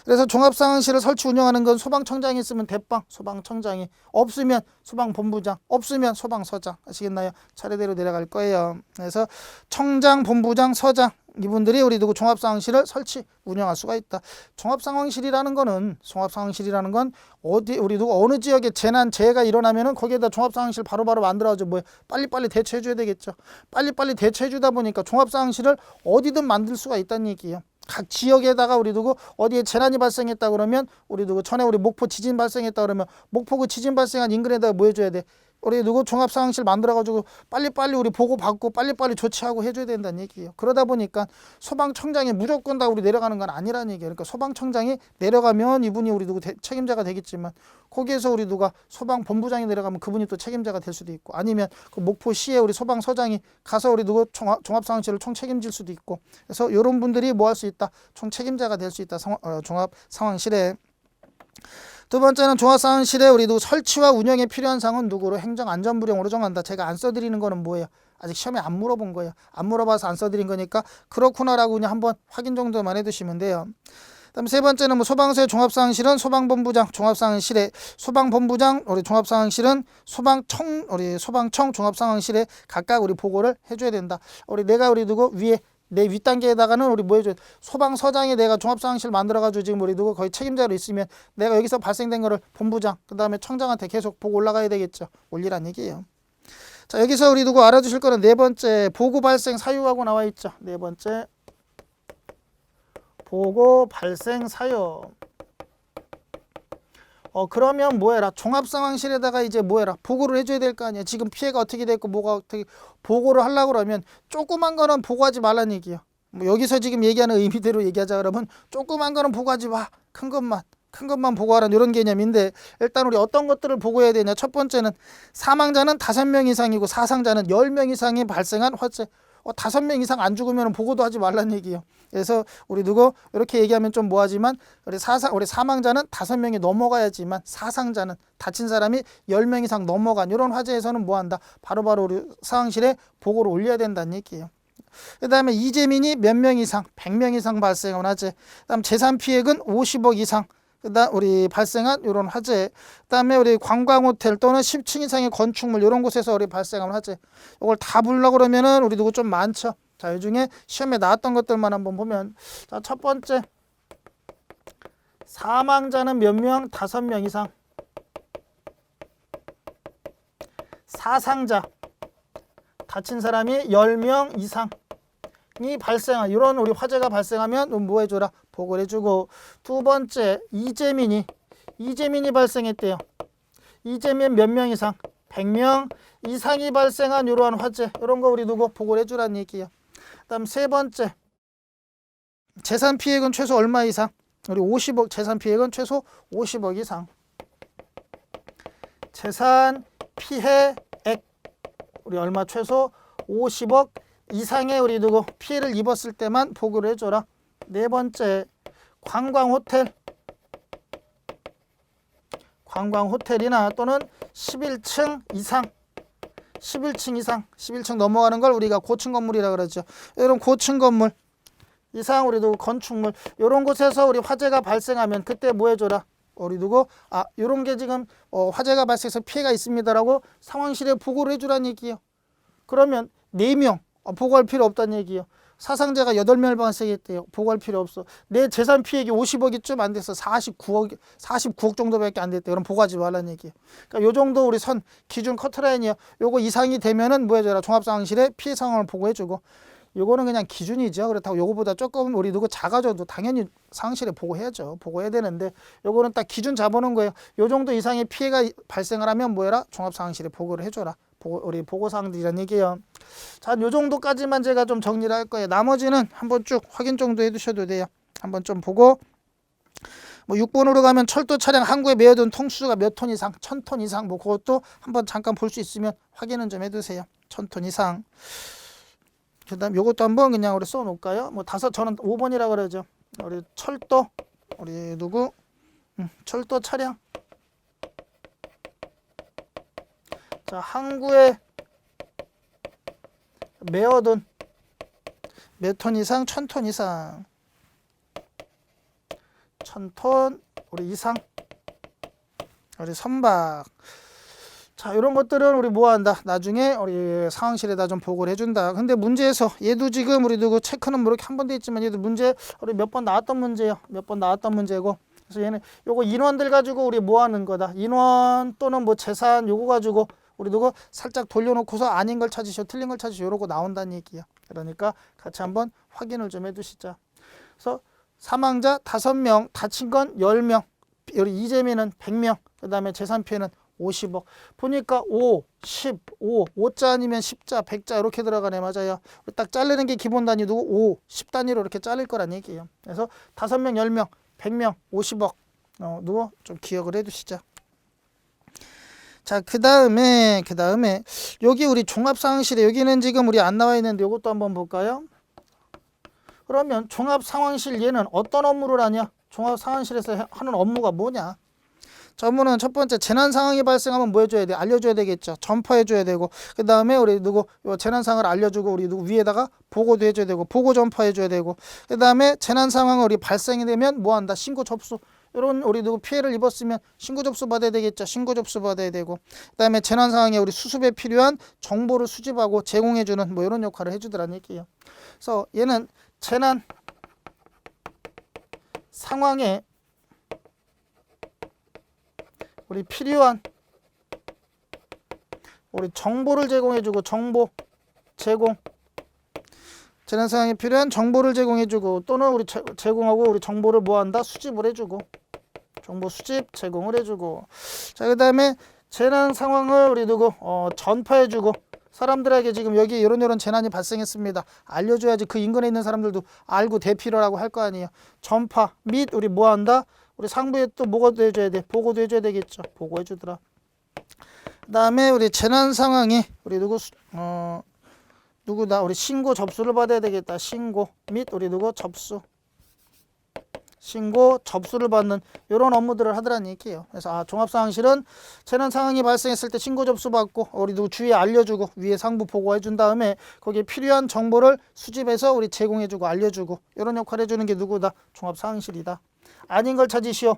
그래서 종합상황실을 설치 운영하는 건 소방청장이 있으면 대빵 소방청장이, 없으면 소방본부장, 없으면 소방서장. 아시겠나요? 차례대로 내려갈 거예요. 그래서 청장, 본부장, 서장 이분들이 우리 누구 종합상황실을 설치 운영할 수가 있다. 종합상황실이라는 건 우리 누구 어느 지역에 재해가 일어나면은 거기에다 종합상황실 바로바로 만들어가지고 빨리빨리 대처해 줘야 되겠죠. 빨리빨리 대처해 주다 보니까 종합상황실을 어디든 만들 수가 있다는 얘기예요. 각 지역에다가 우리 누구 어디에 재난이 발생했다 그러면 우리 누구 전에 우리 목포 지진 발생했다 그러면 목포 그 지진 발생한 인근에다가 뭐 해줘야 돼? 우리 누구 종합상황실 만들어가지고 빨리빨리 우리 보고받고 빨리빨리 조치하고 해줘야 된다는 얘기예요. 그러다 보니까 소방청장이 무조건 다 우리 내려가는 건 아니라는 얘기예요. 그러니까 소방청장이 내려가면 이분이 우리 누구 책임자가 되겠지만 거기에서 우리 누가 소방본부장이 내려가면 그분이 또 책임자가 될 수도 있고, 아니면 그 목포시에 우리 소방서장이 가서 우리 누구 종합상황실을 총 책임질 수도 있고, 그래서 이런 분들이 뭐 할 수 있다? 총 책임자가 될 수 있다. 종합상황실에. 두 번째는 종합상황실에 우리 누구 설치와 운영에 필요한 사항은 누구로? 행정안전부령으로 정한다. 제가 안 써드리는 거는 뭐예요? 아직 시험에 안 물어본 거예요. 안 물어봐서 안 써드린 거니까 그렇구나라고 그냥 한번 확인 정도만 해두시면 돼요. 그다음 세 번째는 소방서의 종합상황실은 소방본부장 종합상황실에, 소방본부장 우리 종합상황실은 우리 소방청 종합상황실에 각각 우리 보고를 해줘야 된다. 내가 우리 누구 위에 내 윗단계에다가는 우리 뭐 해줘야 돼? 소방서장이 내가 종합상황실 만들어가지고 지금 우리 누구 거의 책임자로 있으면 내가 여기서 발생된 거를 본부장 그 다음에 청장한테 계속 보고 올라가야 되겠죠. 올리란 얘기예요. 자, 여기서 우리 누구 알아두실 거는 네 번째 보고 발생 사유하고 나와 있죠. 네 번째 보고 발생 사유. 그러면 뭐해라? 종합상황실에다가 이제 뭐해라? 보고를 해줘야 될 거 아니야. 지금 피해가 어떻게 됐고 뭐가 어떻게 보고를 하려고 그러면 조그만 거는 보고하지 말라는 얘기예요. 여기서 지금 얘기하는 의미대로 얘기하자 그러면 조그만 거는 보고하지 마. 큰 것만 보고하라는 이런 개념인데, 일단 우리 어떤 것들을 보고해야 되냐? 첫 번째는 사망자는 5명 이상이고 사상자는 10명 이상이 발생한 화재. 5명 이상 안 죽으면 보고도 하지 말라는 얘기예요. 그래서 우리 누구 이렇게 얘기하면 좀 뭐하지만 우리 사망자는 5명이 넘어가야지만 사상자는 다친 사람이 10명 이상 넘어간 이런 화재에서는 뭐한다? 바로바로 우리 상황실에 보고를 올려야 된다는 얘기예요. 그 다음에 이재민이 몇 명 이상, 100명 이상 발생한 화재. 그 다음 재산 피해액은 50억 이상. 그다음 우리 발생한 이런 화재. 그다음에 우리 관광호텔 또는 10층 이상의 건축물 이런 곳에서 우리 발생한 화재. 이걸 다 보려고 그러면은 우리 누구 좀 많죠. 자, 이 중에 시험에 나왔던 것들만 한번 보면, 자, 첫 번째 사망자는 몇 명? 5명 이상. 사상자, 다친 사람이 10명 이상이 발생한 이런 우리 화재가 발생하면 뭐 해줘라? 보고를 해주고. 두 번째 이재민이 발생했대요. 이재민 몇 명 이상? 100명 이상이 발생한 이러한 화재, 이런 거 우리 누구 보고를 해주라는 얘기예요. 그다음 세 번째 재산 피해액은 최소 얼마 이상? 우리 50억, 재산 피해액은 최소 50억 이상. 재산 피해액 우리 얼마? 최소 50억 이상의 우리 누구 피해를 입었을 때만 보고를 해줘라. 네 번째 관광호텔이나 또는 11층 이상, 11층 넘어가는 걸 우리가 고층 건물이라 그러죠. 이런 고층 건물 이상 우리 누구 건축물 이런 곳에서 우리 화재가 발생하면 그때 뭐 해줘라? 우리 누구 이런 게 지금 화재가 발생해서 피해가 있습니다라고 상황실에 보고를 해주라는 얘기예요. 그러면 4명 보고할 필요 없다는 얘기예요. 사상자가 8명을 발생했대요. 보고할 필요 없어. 내 재산 피해액이 50억이 좀 안 돼서 49억 정도밖에 안 됐대요. 그럼 보고하지 말라는 얘기예요. 그러니까 요 정도 우리 선 기준 커트라인이에요. 요거 이상이 되면은 뭐 해줘라? 종합상황실에 피해 상황을 보고해주고. 요거는 그냥 기준이죠. 그렇다고 요거보다 조금 우리 누구 작아져도 당연히 상황실에 보고해야죠. 보고해야 되는데 요거는 딱 기준 잡아놓은 거예요. 요 정도 이상의 피해가 발생을 하면 뭐 해라? 종합상황실에 보고를 해줘라. 우리 보고사항들이란 얘기예요. 자, 요 정도까지만 제가 좀 정리를 할 거예요. 나머지는 한번 쭉 확인 정도 해두셔도 돼요. 한번 좀 보고. 뭐 6번으로 가면 철도 차량 항구에 메어둔 통수가 몇 톤 이상, 1000톤 이상, 뭐 그것도 한번 잠깐 볼 수 있으면 확인은 좀 해두세요. 1000톤 이상. 그다음 요것도 한번 그냥 우리 써놓을까요? 뭐 저는 5번이라 그러죠. 우리 철도, 우리 누구? 철도 차량. 자, 항구에 메어둔 몇 톤 이상? 1000톤 이상. 1000톤 우리 이상. 우리 선박. 자, 이런 것들은 우리 뭐 한다? 나중에 우리 상황실에다 좀 보고를 해준다. 근데 문제에서 얘도 지금 우리 누구 체크는 뭐 이렇게 한 번 돼 있지만 얘도 문제 우리 몇 번 나왔던 문제예요. 몇 번 나왔던 문제고. 그래서 얘는 요거 인원들 가지고 우리 뭐 하는 거다? 인원 또는 뭐 재산 요거 가지고 우리 누구 살짝 돌려놓고서 아닌 걸 찾으시오, 틀린 걸 찾으시오, 이러고 나온다는 얘기야. 그러니까 같이 한번 확인을 좀 해두시자. 그래서 사망자 5명, 다친 건 10명, 우리 이재민은 100명, 그 다음에 재산 피해는 50억. 보니까 5, 10, 5자 아니면 10자, 100자 이렇게 들어가네. 맞아요. 딱 자르는 게 기본 단위 누구? 5, 10단위로 이렇게 자를 거란 얘기예요. 그래서 5명, 10명, 100명, 50억. 누구 좀 기억을 해두시자. 자, 그 다음에 여기 우리 종합상황실에 여기는 지금 우리 안 나와 있는데 이것도 한번 볼까요? 그러면 종합상황실 얘는 어떤 업무를 하냐? 종합상황실에서 하는 업무가 뭐냐? 업무는 첫 번째 재난 상황이 발생하면 뭐 해줘야 돼? 알려줘야 되겠죠. 전파해줘야 되고, 그 다음에 우리 누구 재난 상황을 알려주고 우리 누구 위에다가 보고도 해줘야 되고, 보고 전파해줘야 되고, 그 다음에 재난 상황이 우리 발생이 되면 뭐 한다? 신고 접수. 이런 우리 누구 피해를 입었으면 신고 접수 받아야 되겠죠. 신고 접수 받아야 되고, 그 다음에 재난 상황에 우리 수습에 필요한 정보를 수집하고 제공해주는 뭐 이런 역할을 해주더란 얘기예요. 그래서 얘는 재난 상황에 우리 필요한 우리 정보를 제공해주고, 정보 제공, 재난 상황에 필요한 정보를 제공해주고, 또는 우리 제공하고 우리 정보를 뭐한다? 수집을 해주고, 정보 수집 제공을 해주고. 자, 그 다음에 재난 상황을 우리 누구 전파해주고, 사람들에게 지금 여기 이런 재난이 발생했습니다. 알려줘야지 그 인근에 있는 사람들도 알고 대피라고 할 거 아니에요. 전파 및 우리 뭐 한다? 우리 상부에 또 뭐가 해줘야 돼? 보고도 해줘야 되겠죠. 보고해주더라. 그 다음에 우리 재난 상황에 우리 누구다? 우리 신고 접수를 받아야 되겠다. 신고 및 우리 누구 접수. 신고, 접수를 받는 이런 업무들을 하더란 얘기예요. 그래서 종합상황실은 재난 상황이 발생했을 때 신고 접수 받고 우리 누구 주위에 알려주고 위에 상부 보고해 준 다음에 거기에 필요한 정보를 수집해서 우리 제공해주고 알려주고 이런 역할을 해주는 게 누구다? 종합상황실이다. 아닌 걸 찾으시오.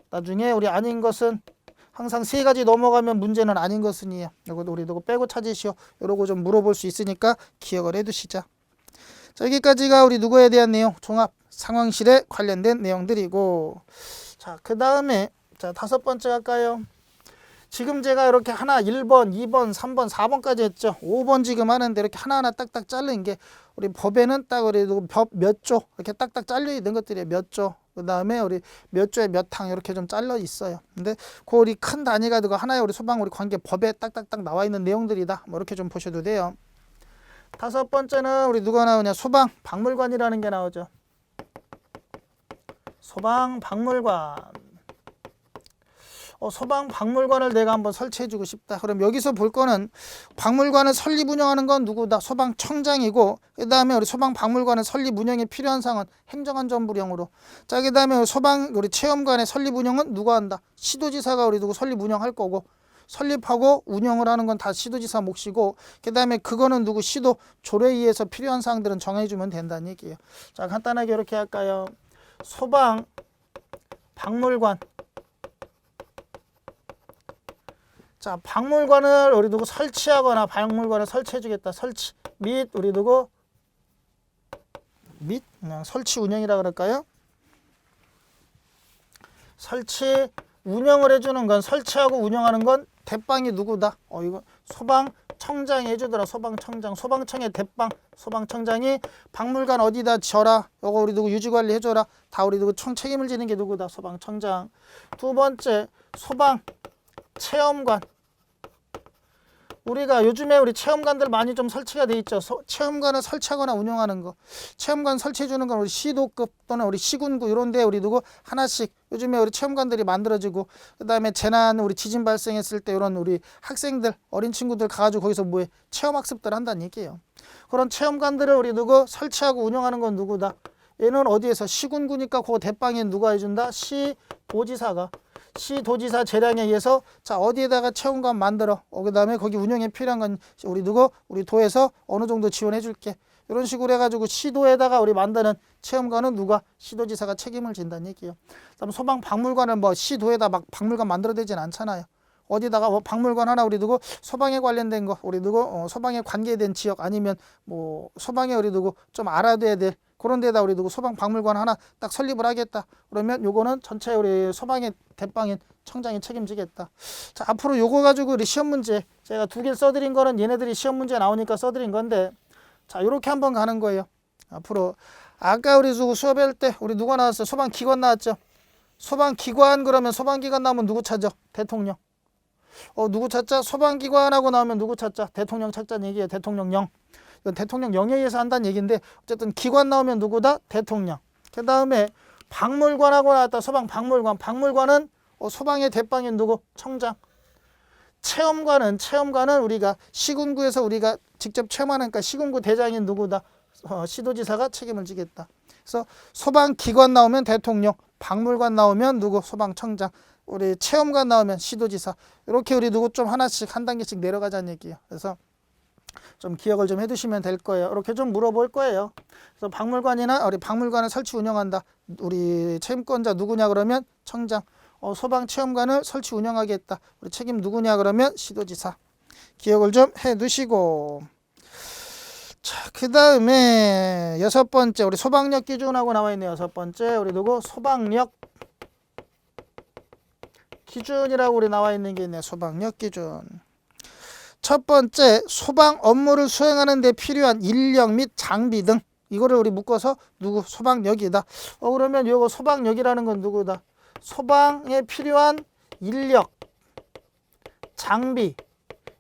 나중에 우리 아닌 것은 항상 세 가지 넘어가면 문제는 아닌 것은이에요. 이것도 우리 누구 빼고 찾으시오. 이러고 좀 물어볼 수 있으니까 기억을 해두시자. 자, 여기까지가 우리 누구에 대한 내용, 종합 상황실에 관련된 내용들이고, 자, 그 다음에 자, 5번째 갈까요? 지금 제가 이렇게 하나 1번, 2번, 3번, 4번까지 했죠. 5번 지금 하는데 이렇게 하나하나 딱딱 자른 게 우리 법에는 딱 우리 법 몇 조 이렇게 딱딱 잘려 있는 것들이에요. 몇 조. 그 다음에 우리 몇 조에 몇 항 이렇게 좀 잘려 있어요. 근데 그 우리 큰 단위가 되고 하나의 우리 소방 우리 관계 법에 딱딱딱 나와 있는 내용들이다. 뭐 이렇게 좀 보셔도 돼요. 5번째는 우리 누가 나오냐? 소방 박물관이라는 게 나오죠. 소방 박물관. 소방 박물관을 내가 한번 설치해주고 싶다. 그럼 여기서 볼 거는 박물관을 설립 운영하는 건 누구다? 소방청장이고, 그 다음에 우리 소방 박물관을 설립 운영에 필요한 사항은 행정안전부령으로. 자, 그 다음에 우리 체험관의 설립 운영은 누가 한다? 시도지사가 우리 누구 설립 운영할 거고, 설립하고 운영을 하는 건 다 시도지사 몫이고, 그 다음에 그거는 누구 시도 조례위에서 필요한 사항들은 정해주면 된다는 얘기예요. 자, 간단하게 이렇게 할까요? 소방 박물관. 자, 박물관을 우리 누구 설치하거나 박물관을 설치해주겠다. 설치 및 우리 누구 및 그냥 설치 운영이라 그럴까요? 설치 운영을 해주는 건 설치하고 운영하는 건 대빵이 누구다? 이거 소방청장이 해주더라. 소방청의 대빵 소방청장이 박물관 어디다 져라. 요거 우리 누구 유지관리 해줘라. 다 우리 누구 총 책임을 지는 게 누구다? 소방청장. 2번째 소방 체험관. 우리가 요즘에 우리 체험관들 많이 좀 설치가 돼 있죠. 체험관을 설치하거나 운영하는 거. 체험관 설치해 주는 건 우리 시도급 또는 우리 시군구 이런 데 우리 누구 하나씩 요즘에 우리 체험관들이 만들어지고, 그다음에 재난 우리 지진 발생했을 때 이런 우리 학생들 어린 친구들 가가지고 거기서 뭐해 체험학습들 한다는 얘기예요. 그런 체험관들을 우리 누구 설치하고 운영하는 건 누구다? 얘는 어디에서 시군구니까 그 대빵에 누가 해준다? 시도지사가. 시도지사 재량에 의해서 자 어디에다가 체험관 만들어. 그 다음에 거기 운영에 필요한 건 우리 누구? 우리 도에서 어느 정도 지원해 줄게. 이런 식으로 해가지고 시도에다가 우리 만드는 체험관은 누가? 시도지사가 책임을 진다는 얘기예요. 그다음 소방 박물관을 뭐 시도에다 막 박물관 만들어 되진 않잖아요. 어디다가 뭐 박물관 하나 우리 누구 소방에 관련된 거 우리 누구 소방에 관계된 지역 아니면 뭐 소방에 우리 누구 좀 알아둬야 될 그런 데다 우리 누구 소방 박물관 하나 딱 설립을 하겠다. 그러면 요거는 전체 우리 소방의 대빵인 청장이 책임지겠다. 자, 앞으로 요거 가지고 우리 시험 문제 제가 2개 써드린 거는 얘네들이 시험 문제 나오니까 써드린 건데, 자 요렇게 한번 가는 거예요. 앞으로 아까 우리 수업할 때 우리 누가 나왔어요? 소방기관 나왔죠. 소방기관 그러면 소방기관 나오면 누구 찾죠? 대통령. 누구 찾자? 소방기관하고 나오면 누구 찾자? 대통령 찾자는 얘기예요. 대통령령. 이건 대통령령에 의해서 한다는 얘기인데 어쨌든 기관 나오면 누구다? 대통령. 그 다음에 박물관하고 나왔다. 소방박물관. 박물관은 소방의 대빵인 누구? 청장. 체험관은 우리가 시군구에서 우리가 직접 체험하니까 시군구 대장인 누구다? 시도지사가 책임을 지겠다. 그래서 소방기관 나오면 대통령, 박물관 나오면 누구? 소방청장. 우리 체험관 나오면 시도지사. 이렇게 우리 누구 좀 하나씩 한 단계씩 내려가자는 얘기예요. 그래서 좀 기억을 좀 해두시면 될 거예요. 이렇게 좀 물어볼 거예요. 그래서 박물관이나 우리 박물관을 설치 운영한다. 우리 체험권자 누구냐 그러면 청장. 소방체험관을 설치 운영하겠다. 우리 책임 누구냐 그러면 시도지사. 기억을 좀 해두시고. 자, 그 다음에 6번째 우리 소방력 기준하고 나와 있네요. 6번째 우리 누구? 소방력 기준이라고 우리 나와 있는 게 있네. 소방력 기준. 첫 번째 소방 업무를 수행하는 데 필요한 인력 및 장비 등 이거를 우리 묶어서 누구? 소방력이다. 그러면 이거 소방력이라는 건 누구다? 소방에 필요한 인력, 장비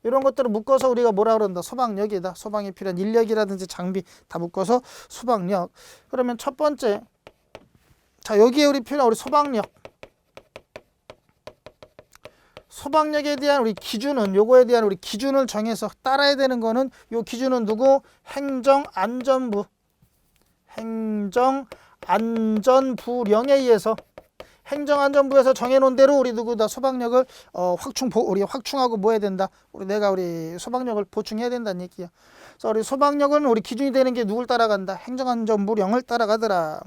이런 것들을 묶어서 우리가 뭐라 그런다? 소방력이다. 소방에 필요한 인력이라든지 장비 다 묶어서 소방력. 그러면 첫 번째 자 여기에 우리 필요한 우리 소방력. 소방력에 대한 우리 기준은 요거에 대한 우리 기준을 정해서 따라야 되는 거는 요 기준은 누구? 행정안전부. 안전부령에 의해서 행정안전부에서 정해놓은 대로 우리 누구다 소방력을 우리 확충하고 뭐 해야 된다. 우리 소방력을 보충해야 된다는 얘기야. 그래서 우리 소방력은 우리 기준이 되는 게 누굴 따라간다. 행정안전부령을 따라가더라.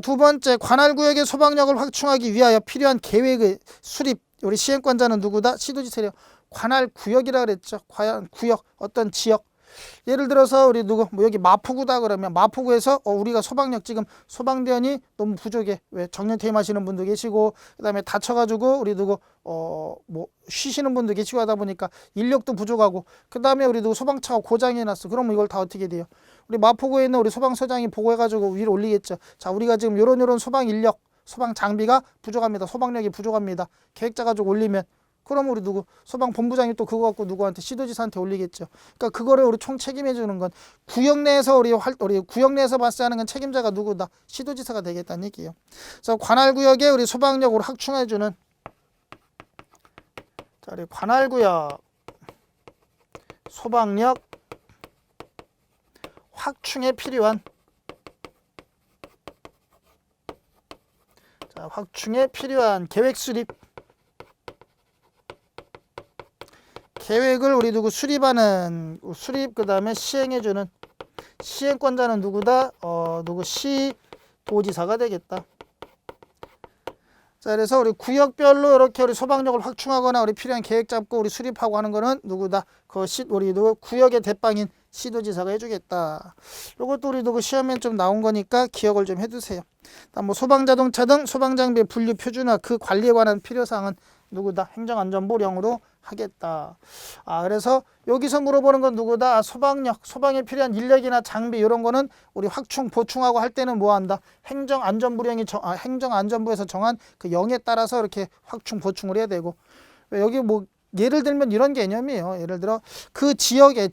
두 번째, 관할구역의 소방력을 확충하기 위하여 필요한 계획의 수립. 우리 시행권자는 누구다? 시도지사래요. 관할구역이라 그랬죠. 관할구역, 어떤 지역. 예를 들어서 우리 여기 마포구다 그러면 마포구에서 우리가 소방력 지금 소방대원이 너무 부족해. 왜 정년 퇴임하시는 분도 계시고 그다음에 다쳐가지고 우리 쉬시는 분도 계시고 하다 보니까 인력도 부족하고 그다음에 우리 소방차가 고장이 났어. 그러면 이걸 다 어떻게 돼요? 우리 마포구에 있는 우리 소방서장이 보고해가지고 위로 올리겠죠. 자, 우리가 지금 요런 소방 인력, 소방 장비가 부족합니다. 소방력이 부족합니다. 계획 짜가지고 올리면. 그럼 우리 소방본부장이 또 그거 갖고 누구한테 시도지사한테 올리겠죠. 그러니까 그거를 우리 총 책임해 주는 건 구역 내에서 우리 구역 내에서 발생하는 건 책임자가 누구다? 시도지사가 되겠다는 얘기예요. 그래서 관할구역에 우리 소방력으로 확충해 주는 자, 우리 관할구역 소방력 확충에 필요한 계획 수립 계획을 우리 수립 그다음에 시행해주는 시행권자는 누구다? 시도지사가 되겠다. 자, 그래서 우리 구역별로 이렇게 우리 소방력을 확충하거나 우리 필요한 계획 잡고 우리 수립하고 하는 거는 누구다? 우리 구역의 대빵인 시도지사가 해주겠다. 이것도 우리 시험에 좀 나온 거니까 기억을 좀 해두세요. 다음 소방자동차 등 소방장비의 분류 표준화 그 관리에 관한 필요사항은 누구다? 행정안전부령으로 하겠다. 그래서 여기서 물어보는 건 누구다? 소방력, 소방에 필요한 인력이나 장비 이런 거는 우리 확충, 보충하고 할 때는 뭐 한다? 행정안전부에서 정한 그 영에 따라서 이렇게 확충, 보충을 해야 되고 여기 예를 들면 이런 개념이에요. 예를 들어 그 지역에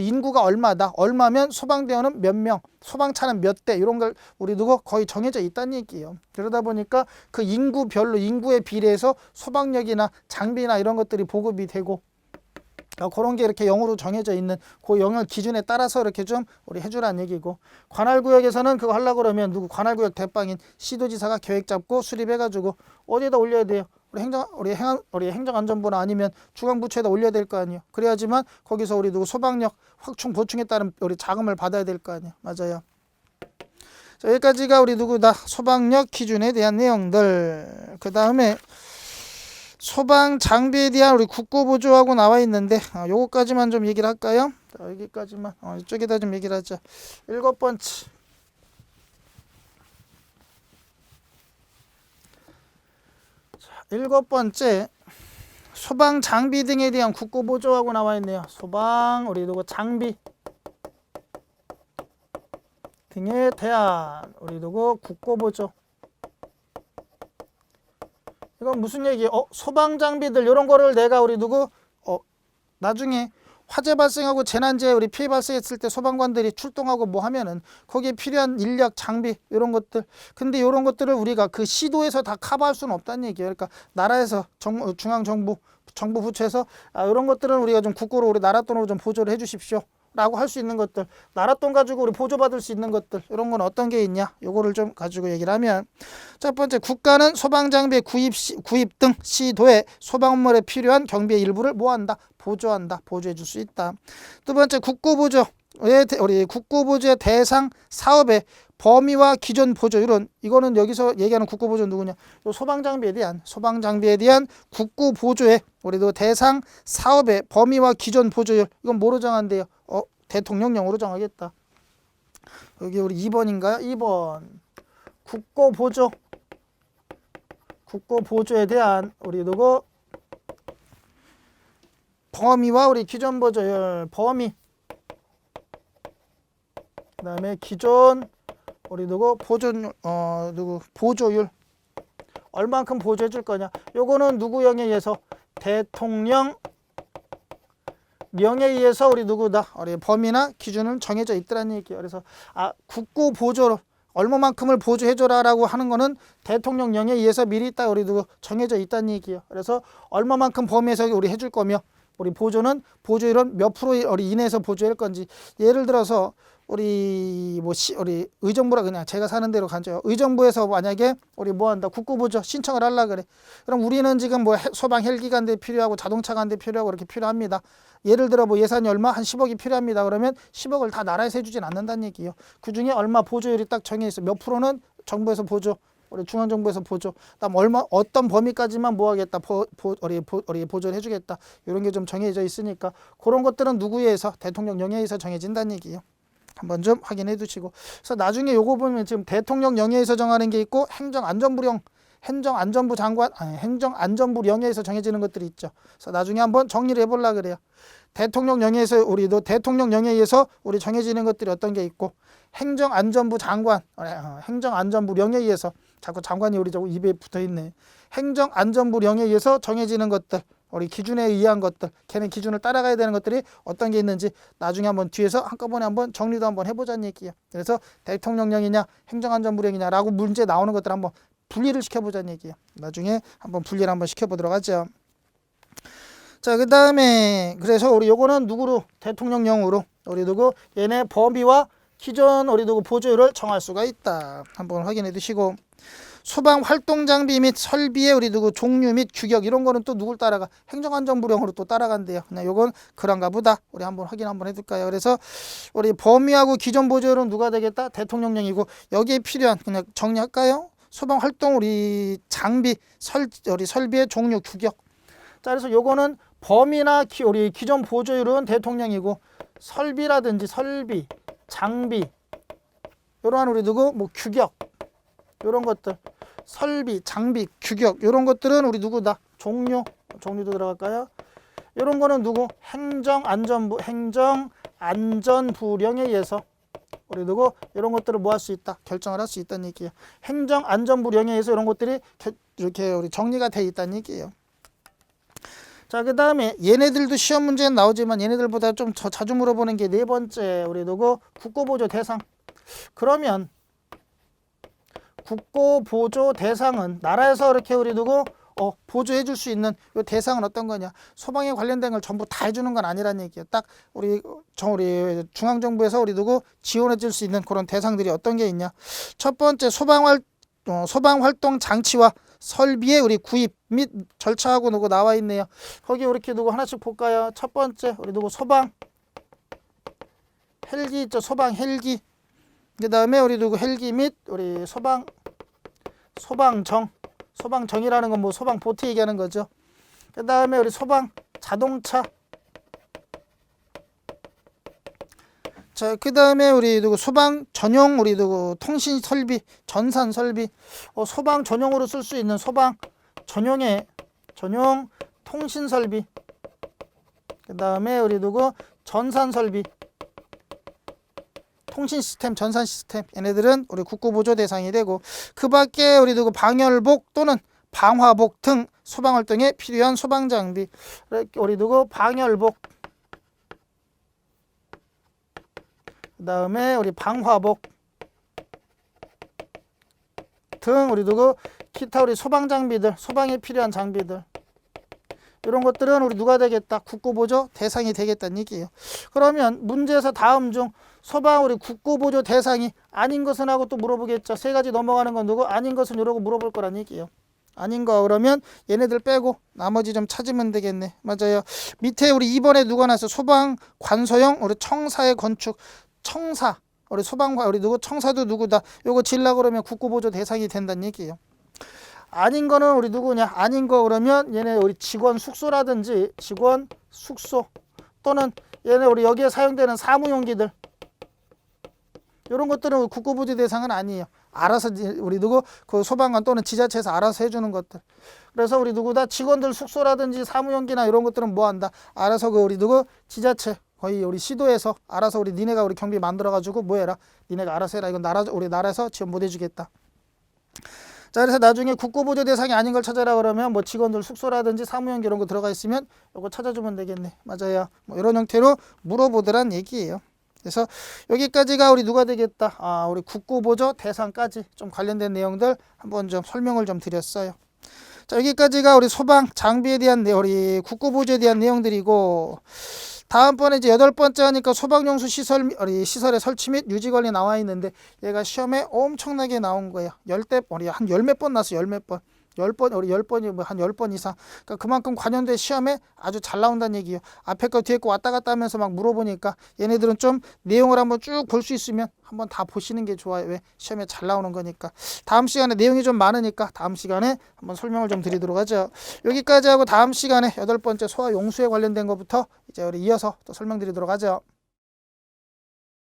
인구가 얼마다. 얼마면 소방대원은 몇 명, 소방차는 몇 대 이런 걸 우리 거의 정해져 있다는 얘기예요. 그러다 보니까 그 인구별로 인구에 비례해서 소방력이나 장비나 이런 것들이 보급이 되고 그런 게 이렇게 영으로 정해져 있는 그 영역 기준에 따라서 이렇게 좀 우리 해주라는 얘기고 관할구역에서는 그거 하려고 그러면 관할구역 대빵인 시도지사가 계획 잡고 수립해가지고 어디에다 올려야 돼요? 우리 행정안전부나 아니면 중앙부처에다 올려야 될 거 아니에요. 그래야지만 거기서 우리 소방력 확충 보충에 따른 우리 자금을 받아야 될 거 아니에요. 맞아요. 자, 여기까지가 우리 소방력 기준에 대한 내용들. 그 다음에 소방 장비에 대한 우리 국고보조하고 나와 있는데 요거까지만 좀 얘기를 할까요? 자, 여기까지만 이쪽에다 좀 얘기를 하자. 7번째. 자, 7번째 소방 장비 등에 대한 국고보조하고 나와 있네요. 소방 우리 장비 등에 대한 우리 국고보조. 이건 무슨 얘기예요? 소방 장비들 이런 거를 내가 우리 나중에 화재 발생하고 재난재해 우리 피해 발생했을 때 소방관들이 출동하고 뭐 하면은 거기에 필요한 인력, 장비 이런 것들. 근데 이런 것들을 우리가 그 시도에서 다 커버할 수는 없다는 얘기예요. 그러니까 나라에서 중앙정부 부처에서 이런 것들은 우리가 좀 국고로 우리 나라 돈으로 좀 보조를 해주십시오. 라고 할 수 있는 것들, 나라 돈 가지고 우리 보조받을 수 있는 것들, 이런 건 어떤 게 있냐? 요거를 좀 가지고 얘기를 하면, 첫 번째, 국가는 소방장비 구입 등 시도에 소방물에 필요한 경비의 일부를 뭐 한다? 보조한다. 보조해 줄 수 있다. 두 번째, 국고보조. 우리 국고보조의 대상 사업의 범위와 기존 보조율은, 이거는 여기서 얘기하는 국고보조는 누구냐? 요 소방장비에 대한 국고보조의 우리도 대상 사업의 범위와 기존 보조율, 이건 뭐로 정한대요? 대통령령으로 정하겠다. 여기 우리 2번인가요? 2번. 국고보조에 대한 우리 범위와 우리 기존 보조율, 범위. 그 다음에 기존 우리 보조율 얼만큼 보조해 줄 거냐. 요거는 누구령에 의해서? 대통령 명에 의해서 우리 우리 범위나 기준은 정해져 있더라는 얘기예요. 그래서 국고 보조를 얼마만큼을 보조해줘라라고 하는 거는 대통령령에 의해서 미리 딱 우리 정해져 있다는 얘기예요. 그래서 얼마만큼 범위에서 우리 해줄 거며 우리 보조율은 몇 프로 우리 이내에서 보조할 건지. 예를 들어서 우리 의정부라 그냥 제가 사는 대로 간죠. 의정부에서 만약에 우리 뭐 한다 국고보조 신청을 하려 그래. 그럼 우리는 지금 뭐 소방 헬기가 한 대 필요하고 자동차가 한 대 필요하고 그렇게 필요합니다. 예를 들어 뭐 예산이 얼마 한 10억이 필요합니다. 그러면 10억을 다 나라에서 해주진 않는다는 얘기예요. 그 중에 얼마 보조율이 딱 정해 있어. 몇 프로는 정부에서 보조, 우리 중앙정부에서 보조, 그다음 얼마 어떤 범위까지만 뭐 하겠다, 우리 보조를 해주겠다. 이런 게 좀 정해져 있으니까 그런 것들은 누구에 의해서 대통령령에 의해서 정해진다는 얘기예요. 한번 좀 확인해 두시고. 그래서 나중에 요거 보면 지금 대통령령에 의해서 정하는 게 있고 행정안전부 장관, 행정안전부령에 의해서 정해지는 것들이 있죠. 그래서 나중에 한번 정리를 해보려 그래요. 대통령령에 의해서 우리도 대통령령에 의해서 우리 정해지는 것들이 어떤 게 있고 행정안전부 장관, 행정안전부령에 의해서 자꾸 장관이 우리 저거 입에 붙어 있네. 행정안전부령에 의해서 정해지는 것들, 우리 기준에 의한 것들, 걔네 기준을 따라가야 되는 것들이 어떤 게 있는지 나중에 한번 뒤에서 한꺼번에 한번 정리도 한번 해보자는 얘기예요. 그래서 대통령령이냐 행정안전부령이냐라고 문제 나오는 것들 한번 분리를 시켜보자는 얘기예요. 나중에 한번 분리를 한번 시켜보도록 하죠. 자, 그 다음에 그래서 우리 요거는 누구로? 대통령령으로 우리 누구 얘네 범위와 기존 우리 누구 보조율을 정할 수가 있다. 한번 확인해 두시고. 소방 활동 장비 및 설비의 우리 누구 종류 및 규격 이런 거는 또 누굴 따라가? 행정안전부령으로 또 따라간대요. 그냥 요건 그런가 보다. 우리 한번 확인 한번 해둘까요? 그래서 우리 범위하고 기존 보조율은 누가 되겠다? 대통령령이고 여기에 필요한 그냥 정리할까요? 소방 활동 우리 장비 우리 설비의 종류 규격. 자, 그래서 요거는 범위나 우리 기존 보조율은 대통령이고 설비라든지 설비, 장비 요러한 우리 누구 뭐 규격 요런 것들 설비, 장비, 규격 요런 것들은 우리 누구다? 종류도 들어갈까요? 요런 거는 누구? 행정안전부령에 의해서 우리 누구 이런 것들을 뭐 할 수 있다? 결정을 할 수 있다는 얘기예요. 행정안전부령에 의해서 이런 것들이 이렇게 우리 정리가 돼 있다는 얘기예요. 자, 그 다음에 얘네들도 시험 문제는 나오지만 얘네들보다 좀 더 자주 물어보는 게 네 번째 우리 누구 국고보조 대상. 그러면 국고보조 대상은 나라에서 이렇게 우리 누구 보조해 줄 수 있는 이 대상은 어떤 거냐? 소방에 관련된 걸 전부 다 해주는 건 아니라는 얘기예요. 딱 우리 중앙정부에서 우리 누구 지원해 줄 수 있는 그런 대상들이 어떤 게 있냐? 첫 번째 소방활동 장치와 설비의 우리 구입 및 절차하고 누구 나와 있네요. 거기 이렇게 누구 하나씩 볼까요? 첫 번째 우리 누구 소방 헬기 있죠? 소방 헬기. 그 다음에 우리 누구 헬기 및 우리 소방정이라는 건 뭐 소방 보트 얘기하는 거죠. 그 다음에 우리 소방 자동차. 자, 그 다음에 우리 누구 소방 전용 우리 누구 통신 설비, 전산 설비, 소방 전용으로 쓸 수 있는 소방 전용 통신 설비. 그 다음에 우리 누구 전산 설비, 통신 시스템, 전산 시스템. 얘네들은 우리 국고보조 대상이 되고 그 밖에 우리 누구 방열복 또는 방화복 등 소방 활동에 필요한 소방 장비. 우리 누구 방열복. 그 다음에 우리 방화복 등 우리 누구 기타 우리 소방 장비들, 소방에 필요한 장비들 이런 것들은 우리 누가 되겠다? 국고보조 대상이 되겠다는 얘기예요. 그러면 문제에서 다음 중 소방 우리 국고보조 대상이 아닌 것은 하고 또 물어보겠죠. 세 가지 넘어가는 건 누구? 아닌 것은 이러고 물어볼 거란 얘기예요. 아닌 거 그러면 얘네들 빼고 나머지 좀 찾으면 되겠네. 맞아요. 밑에 우리 2번에 누가 나왔어? 소방 관소형 우리 청사의 건축. 청사 우리 소방관 우리 누구 청사도 누구다? 요거 질라 그러면 국고보조 대상이 된다는 얘기예요. 아닌 거는 우리 누구냐? 아닌 거 그러면 얘네 우리 직원 숙소라든지 직원 숙소 또는 얘네 우리 여기에 사용되는 사무용기들 이런 것들은 국고보조 대상은 아니에요. 알아서 우리 누구 그 소방관 또는 지자체에서 알아서 해주는 것들. 그래서 우리 누구다 직원들 숙소라든지 사무용기나 이런 것들은 뭐 한다? 알아서 그 우리 누구 지자체 거의 우리 시도에서 알아서 우리 니네가 우리 경비 만들어가지고 뭐 해라? 니네가 알아서 해라. 이건 우리 나라에서 지원 못 해주겠다. 자, 그래서 나중에 국고보조 대상이 아닌 걸 찾아라 그러면 뭐 직원들 숙소라든지 사무용 이런 거 들어가 있으면 이거 찾아주면 되겠네. 맞아요. 뭐 이런 형태로 물어보더란 얘기예요. 그래서 여기까지가 우리 누가 되겠다? 우리 국고보조 대상까지 좀 관련된 내용들 한번 좀 설명을 좀 드렸어요. 자, 여기까지가 우리 소방 장비에 대한 우리 국고보조에 대한 내용들이고 다음번에 이제 8번째 하니까 소방용수 시설의 설치 및 유지 관리 나와 있는데 얘가 시험에 엄청나게 나온 거예요. 한 열 몇 번 나왔어요. 열 몇 번. 10번, 우리 10번이 뭐 한 10번 이상. 그러니까 그만큼 관련된 시험에 아주 잘 나온다는 얘기예요. 앞에 거 뒤에 거 왔다 갔다 하면서 막 물어보니까 얘네들은 좀 내용을 한번 쭉 볼 수 있으면 한번 다 보시는 게 좋아요. 왜? 시험에 잘 나오는 거니까. 다음 시간에 내용이 좀 많으니까 다음 시간에 한번 설명을 좀 드리도록 하죠. 여기까지 하고 다음 시간에 8번째 소화 용수에 관련된 것부터 이제 우리 이어서 또 설명드리도록 하죠.